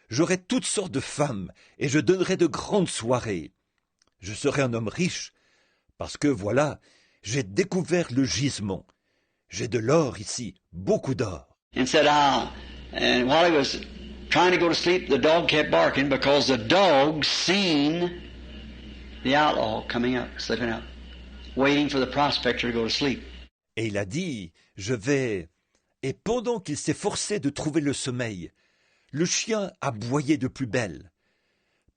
J'aurai toutes sortes de femmes, et je donnerai de grandes soirées. Je serai un homme riche, parce que voilà, j'ai découvert le gisement. J'ai de l'or ici, beaucoup d'or. And said, and while he was trying to go to sleep, the dog kept barking because the dog seen the outlaw coming up, slipping up, waiting for the prospector to go to sleep. Et il a dit, je vais... Et pendant qu'il s'est forcé de trouver le sommeil, le chien aboyait de plus belle.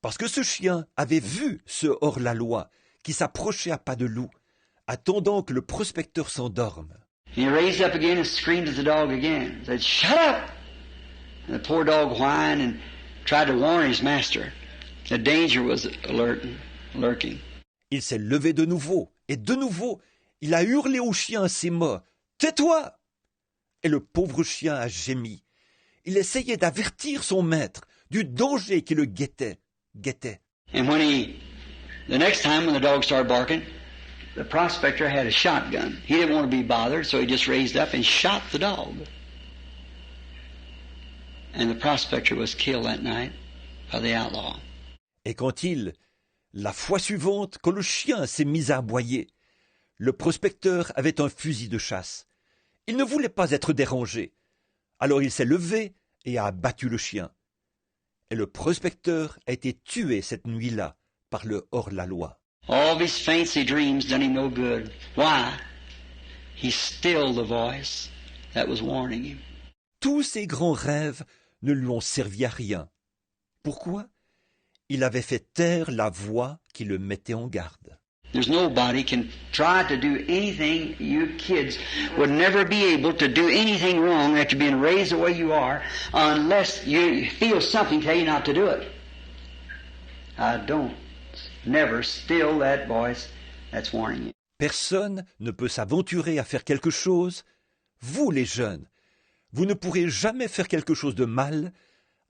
Parce que ce chien avait vu ce hors-la-loi qui s'approchait à pas de loup, attendant que le prospecteur s'endorme. He raised up again and screamed at the dog again. Said, "Shut up!" And the poor dog whined and tried to warn his master. The danger was lurking. Il s'est levé de nouveau, et de nouveau, il a hurlé au chien à ses mots. « Tais-toi !» Et le pauvre chien a gémi. Il essayait d'avertir son maître du danger qui le guettait. And the next time when the dog started barking, the prospector had a shotgun. He didn't want to be bothered, so he just raised up and shot the dog. And the prospector was killed that night by the outlaw. Et la fois suivante, quand le chien s'est mis à aboyer, le prospecteur avait un fusil de chasse. Il ne voulait pas être dérangé. Alors il s'est levé et a abattu le chien. Et le prospecteur a été tué cette nuit-là par le hors-la-loi. All of his fancy dreams done him no good. Why? He stilled the voice that was warning him. Tous ses grands rêves ne lui ont servi à rien. Pourquoi? Il avait fait taire la voix qui le mettait en garde. There's nobody can try to do anything. You kids would never be able to do anything wrong after being raised the way you are unless you feel something tell you not to do it. I don't. Never still that voice that's warning you. Personne ne peut s'aventurer à faire quelque chose. Vous, les jeunes, vous ne pourrez jamais faire quelque chose de mal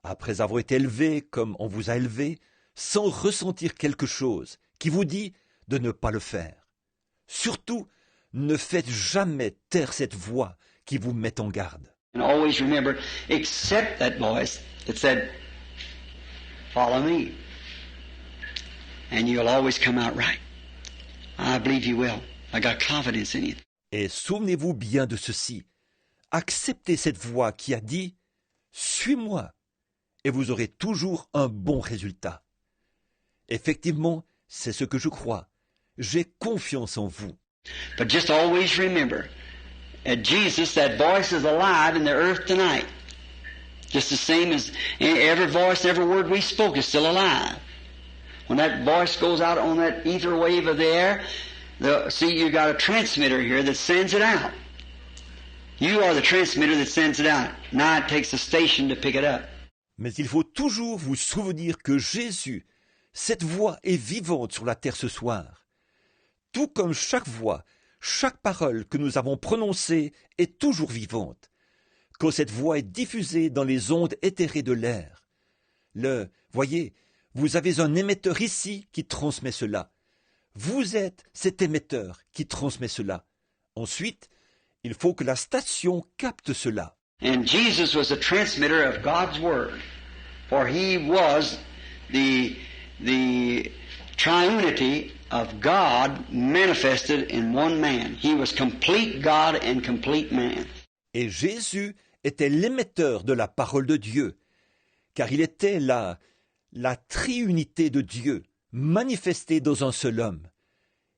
après avoir été élevé comme on vous a élevé, sans ressentir quelque chose qui vous dit de ne pas le faire. Surtout, ne faites jamais taire cette voix qui vous met en garde. And always remember, accept that voice that said, "Follow me." And you'll always come out right. I believe you will. I got confidence in you. Et souvenez-vous bien de ceci. Acceptez cette voix qui a dit « Suis-moi » et vous aurez toujours un bon résultat. Effectivement, c'est ce que je crois. J'ai confiance en vous. But just always remember, at Jesus, that voice is alive in the earth tonight. Just the same as every voice, every word we spoke is still alive. When that voice goes out on that ether wave of the air, see, you got a transmitter here that sends it out. You are the transmitter that sends it out. Now it takes a station to pick it up. Mais il faut toujours vous souvenir que Jésus, cette voix est vivante sur la terre ce soir. Tout comme chaque voix, chaque parole que nous avons prononcée est toujours vivante. Quand cette voix est diffusée dans les ondes éthérées de l'air. Voyez, vous avez un émetteur ici qui transmet cela. Vous êtes cet émetteur qui transmet cela. Ensuite, il faut que la station capte cela. And Jesus was a transmitter of God's Word, for He was the triunity of God manifested in one man. He was complete God and complete man. Et Jésus était l'émetteur de la parole de Dieu, car il était la triunité de Dieu, manifestée dans un seul homme.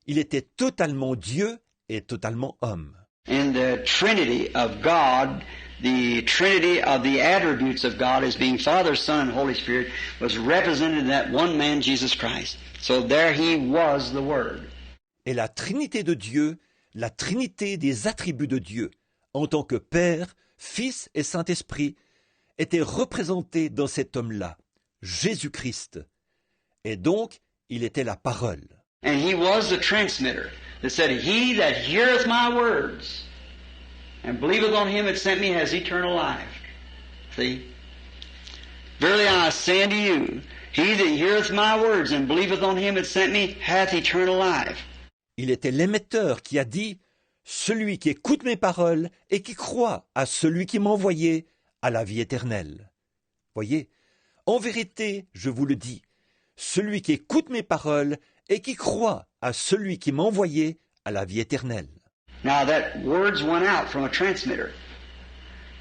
Il était totalement Dieu et totalement homme. In the Trinity of God, the Trinity of the attributes of God as being Father, Son, and Holy Spirit was represented in that one man, Jesus Christ. So there he was the Word. Et la Trinité de Dieu, la Trinité des attributs de Dieu, en tant que Père, Fils et Saint-Esprit, était représentée dans cet homme-là, Jésus-Christ. Et donc, il était la parole. And he was the transmitter that said, He that heareth my words and believeth on him that sent me has eternal life. See? Verily I say unto you, he that heareth my words and believeth on him that sent me hath eternal life. Il était l'émetteur qui a dit « Celui qui écoute mes paroles et qui croit à celui qui m'a envoyé a la vie éternelle. » Voyez, en vérité, je vous le dis, celui qui écoute mes paroles et qui croit à celui qui m'a envoyé a la vie éternelle. Now that words went out from a transmitter.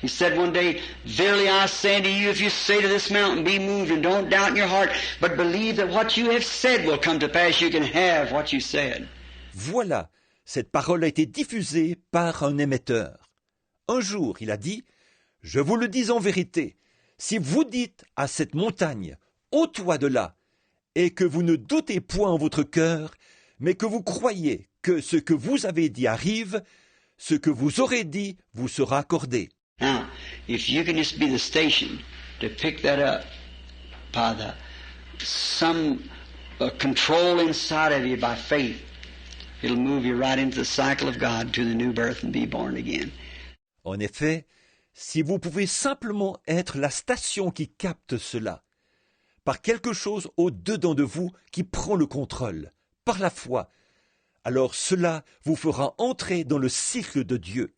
He said one day, Verily I say unto you, if you say to this mountain, be moved, and don't doubt in your heart, but believe that what you have said will come to pass, you can have what you said. Voilà, cette parole a été diffusée par un émetteur. Un jour, il a dit, « Je vous le dis en vérité, si vous dites à cette montagne, ôte-toi de là, et que vous ne doutez point en votre cœur, mais que vous croyez que ce que vous avez dit arrive, ce que vous aurez dit vous sera accordé. » Now, if you can just be the station to pick that up by some control inside of you by faith, it'll move you right into the cycle of God to the new birth and be born again. En effet, si vous pouvez simplement être la station qui capte cela, par quelque chose au-dedans de vous qui prend le contrôle, par la foi, alors cela vous fera entrer dans le cycle de Dieu,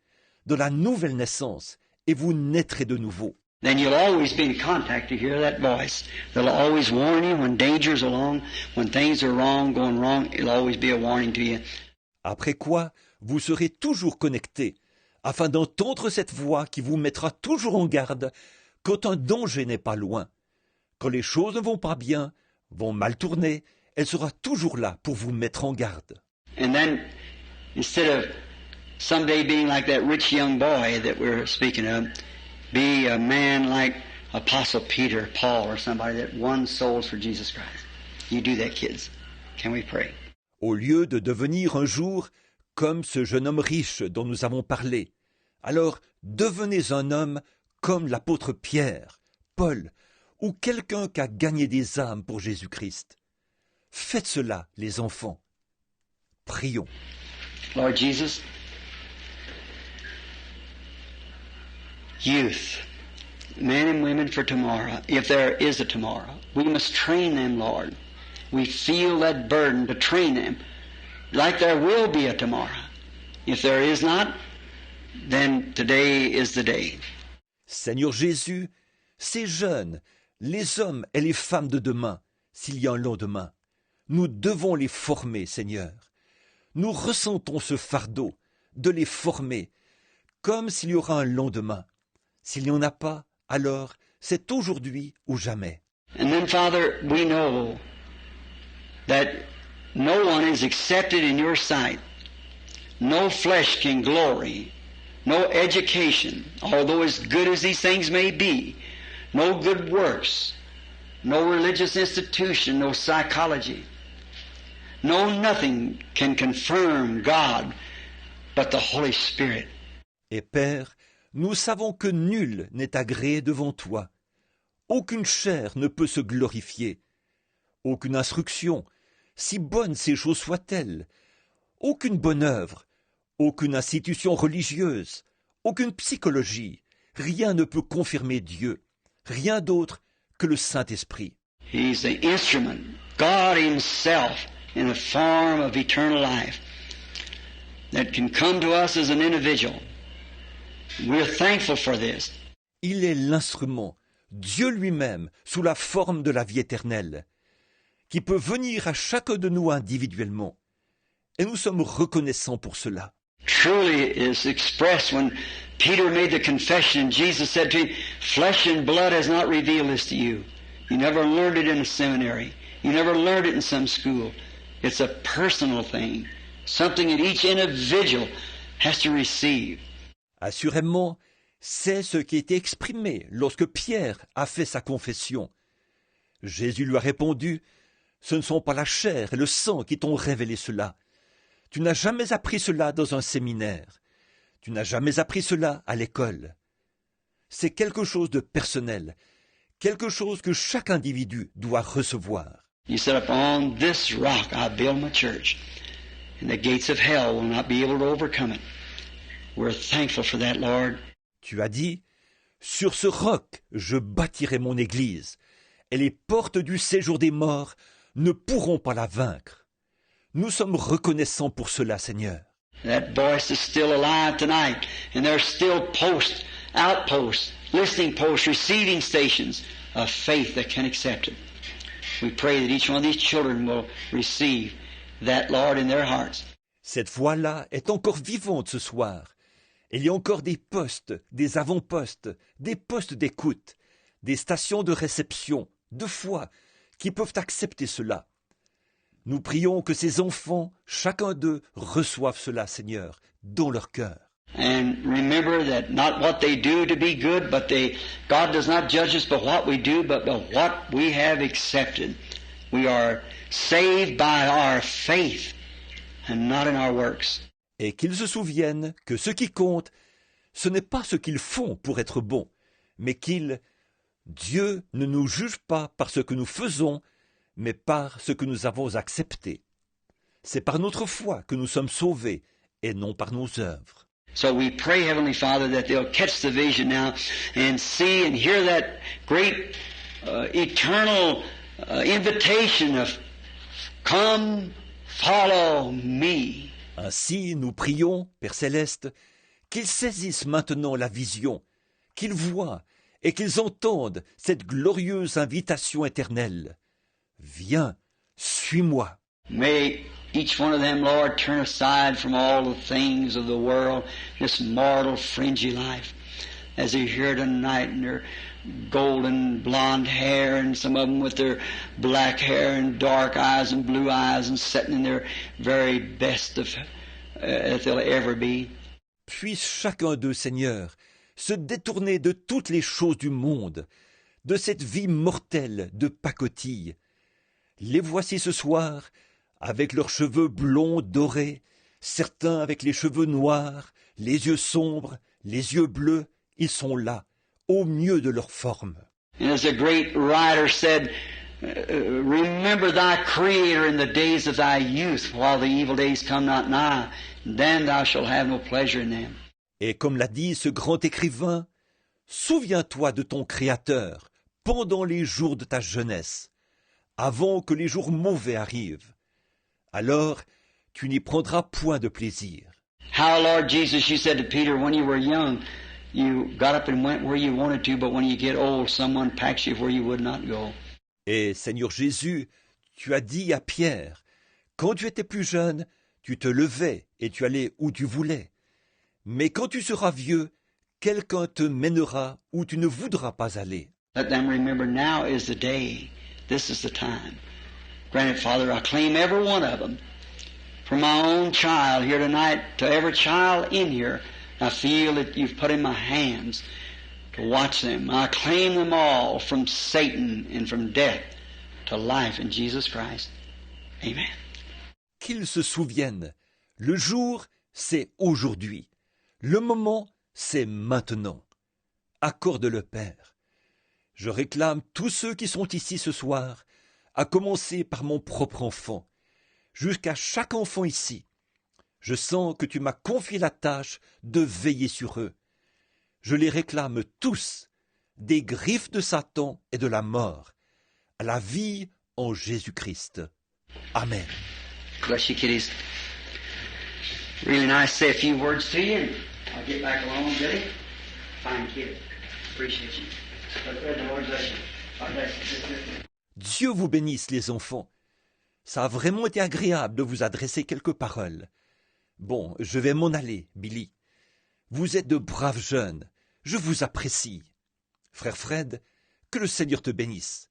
dans la nouvelle naissance, et vous naîtrez de nouveau. Then you'll always be in contact to hear that voice. They'll always warn you when danger's along, when things are wrong, going wrong, it'll always be a warning to you. Après quoi, vous serez toujours connectés, afin d'entendre cette voix qui vous mettra toujours en garde quand un danger n'est pas loin. Quand les choses ne vont pas bien, vont mal tourner, elle sera toujours là pour vous mettre en garde. And then, instead of someday being like that rich young boy that we're speaking of, be a man like Apostle Peter, Paul, or somebody that won souls for Jesus Christ. You do that, kids. Can we pray? Au lieu de devenir un jour comme ce jeune homme riche dont nous avons parlé, alors devenez un homme comme l'apôtre Pierre, Paul, ou quelqu'un qui a gagné des âmes pour Jésus-Christ. Faites cela, les enfants. Prions. Lord Jesus, youth, men and women for tomorrow, if there is a tomorrow, we must train them, Lord. We feel that burden to train them, like there will be a tomorrow. If there is not, then today is the day. Seigneur Jésus, ces jeunes, les hommes et les femmes de demain, s'il y a un lendemain, nous devons les former, Seigneur. Nous ressentons ce fardeau de les former, comme s'il y aura un lendemain. S'il n'y en a pas, alors c'est aujourd'hui ou jamais. And then, Father, we know that no one is accepted in your sight. No flesh can glory. No education, although as good as these things may be. No good works. No religious institution. No psychology. No nothing can confirm God but the Holy Spirit. Et Père, nous savons que nul n'est agréé devant toi. Aucune chair ne peut se glorifier. Aucune instruction, si bonnes ces choses soient-elles. Aucune bonne œuvre, aucune institution religieuse, aucune psychologie. Rien ne peut confirmer Dieu. Rien d'autre que le Saint-Esprit. He's the instrument, God Himself, in the form of eternal life, that can come to us as an individual. We're thankful for this. Il est l'instrument, Dieu lui-même, sous la forme de la vie éternelle, qui peut venir à chacun de nous individuellement. Et nous sommes reconnaissants pour cela. Truly is expressed when Peter made the confession, and Jesus said to him, "Flesh and blood has not revealed this to you. You never learned it in a seminary. You never learned it in some school. It's a personal thing, something that each individual has to receive." Assurément, c'est ce qui était exprimé lorsque Pierre a fait sa confession. Jésus lui a répondu, « Ce ne sont pas la chair et le sang qui t'ont révélé cela. Tu n'as jamais appris cela dans un séminaire. Tu n'as jamais appris cela à l'école. C'est quelque chose de personnel, quelque chose que chaque individu doit recevoir. You said, "Upon this rock I build my church, and the gates of hell will not be able to overcome it." We're thankful for that, Lord. Tu as dit, « Sur ce roc, je bâtirai mon église, et les portes du séjour des morts ne pourront pas la vaincre. » Nous sommes reconnaissants pour cela, Seigneur. That voice is still alive tonight, and there's still posts, outposts, listening posts, receiving stations of faith that can accept it. We pray that each one of these children will receive that, Lord, in their hearts. Cette voix-là est encore vivante ce soir. Il y a encore des postes, des avant-postes, des postes d'écoute, des stations de réception, de foi, qui peuvent accepter cela. Nous prions que ces enfants, chacun d'eux, reçoivent cela, Seigneur, dans leur cœur. And remember that not what they do to be good, but God does not judge us by what we do, but by what we have accepted. We are saved by our faith and not in our works. Et qu'ils se souviennent que ce qui compte, ce n'est pas ce qu'ils font pour être bons, mais Dieu ne nous juge pas par ce que nous faisons, mais par ce que nous avons accepté. C'est par notre foi que nous sommes sauvés, et non par nos œuvres. So we pray, Heavenly Father, that they'll catch the vision now and see and hear that great eternal invitation of "Come, follow me." Ainsi, nous prions, Père Céleste, qu'ils saisissent maintenant la vision, qu'ils voient et qu'ils entendent cette glorieuse invitation éternelle. Viens, suis-moi. May each one of them, Lord, turn aside from all the things of the world, this mortal, fringy life, as they're here tonight in their golden blonde hair, and some of them with their black hair and dark eyes and blue eyes, and sitting in their very best that they'll ever be. Puisse chacun d'eux, Seigneur, se détourner de toutes les choses du monde, de cette vie mortelle de pacotille. Les voici ce soir, avec leurs cheveux blonds dorés, certains avec les cheveux noirs, les yeux sombres, les yeux bleus, ils sont là, au mieux de leur forme. And as a great writer said, "Remember thy Creator in the days of thy youth, while the evil days come not nigh, then thou shalt have no pleasure in them." Et comme l'a dit ce grand écrivain, souviens-toi de ton Créateur pendant les jours de ta jeunesse, avant que les jours mauvais arrivent. Alors, tu n'y prendras point de plaisir. How, Lord Jesus, you said to Peter, when you were young, you got up and went where you wanted to, but when you get old, someone packs you where you would not go. Et Seigneur Jésus, tu as dit à Pierre, quand tu étais plus jeune, tu te levais et tu allais où tu voulais. Mais quand tu seras vieux, quelqu'un te mènera où tu ne voudras pas aller. Let them remember now is the day. This is the time. Granted, Father, I claim every one of them. From my own child here tonight to every child in here, I feel that you've put in my hands to watch them. I claim them all from Satan and from death to life in Jesus Christ. Amen. Qu'ils se souviennent, le jour, c'est aujourd'hui. Le moment, c'est maintenant. Accorde-le, Père. Je réclame tous ceux qui sont ici ce soir, à commencer par mon propre enfant, jusqu'à chaque enfant ici. Je sens que tu m'as confié la tâche de veiller sur eux. Je les réclame tous, des griffes de Satan et de la mort, à la vie en Jésus-Christ. Amen. Bless you, kiddies. Really nice to say a few words to you. And I'll get back along, Billy. Fine kid. Appreciate you. But the Lord bless you. God bless you. Dieu vous bénisse, les enfants. Ça a vraiment été agréable de vous adresser quelques paroles. Bon, je vais m'en aller, Billy. Vous êtes de braves jeunes. Je vous apprécie. Frère Fred, que le Seigneur te bénisse.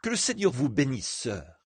Que le Seigneur vous bénisse, sœur.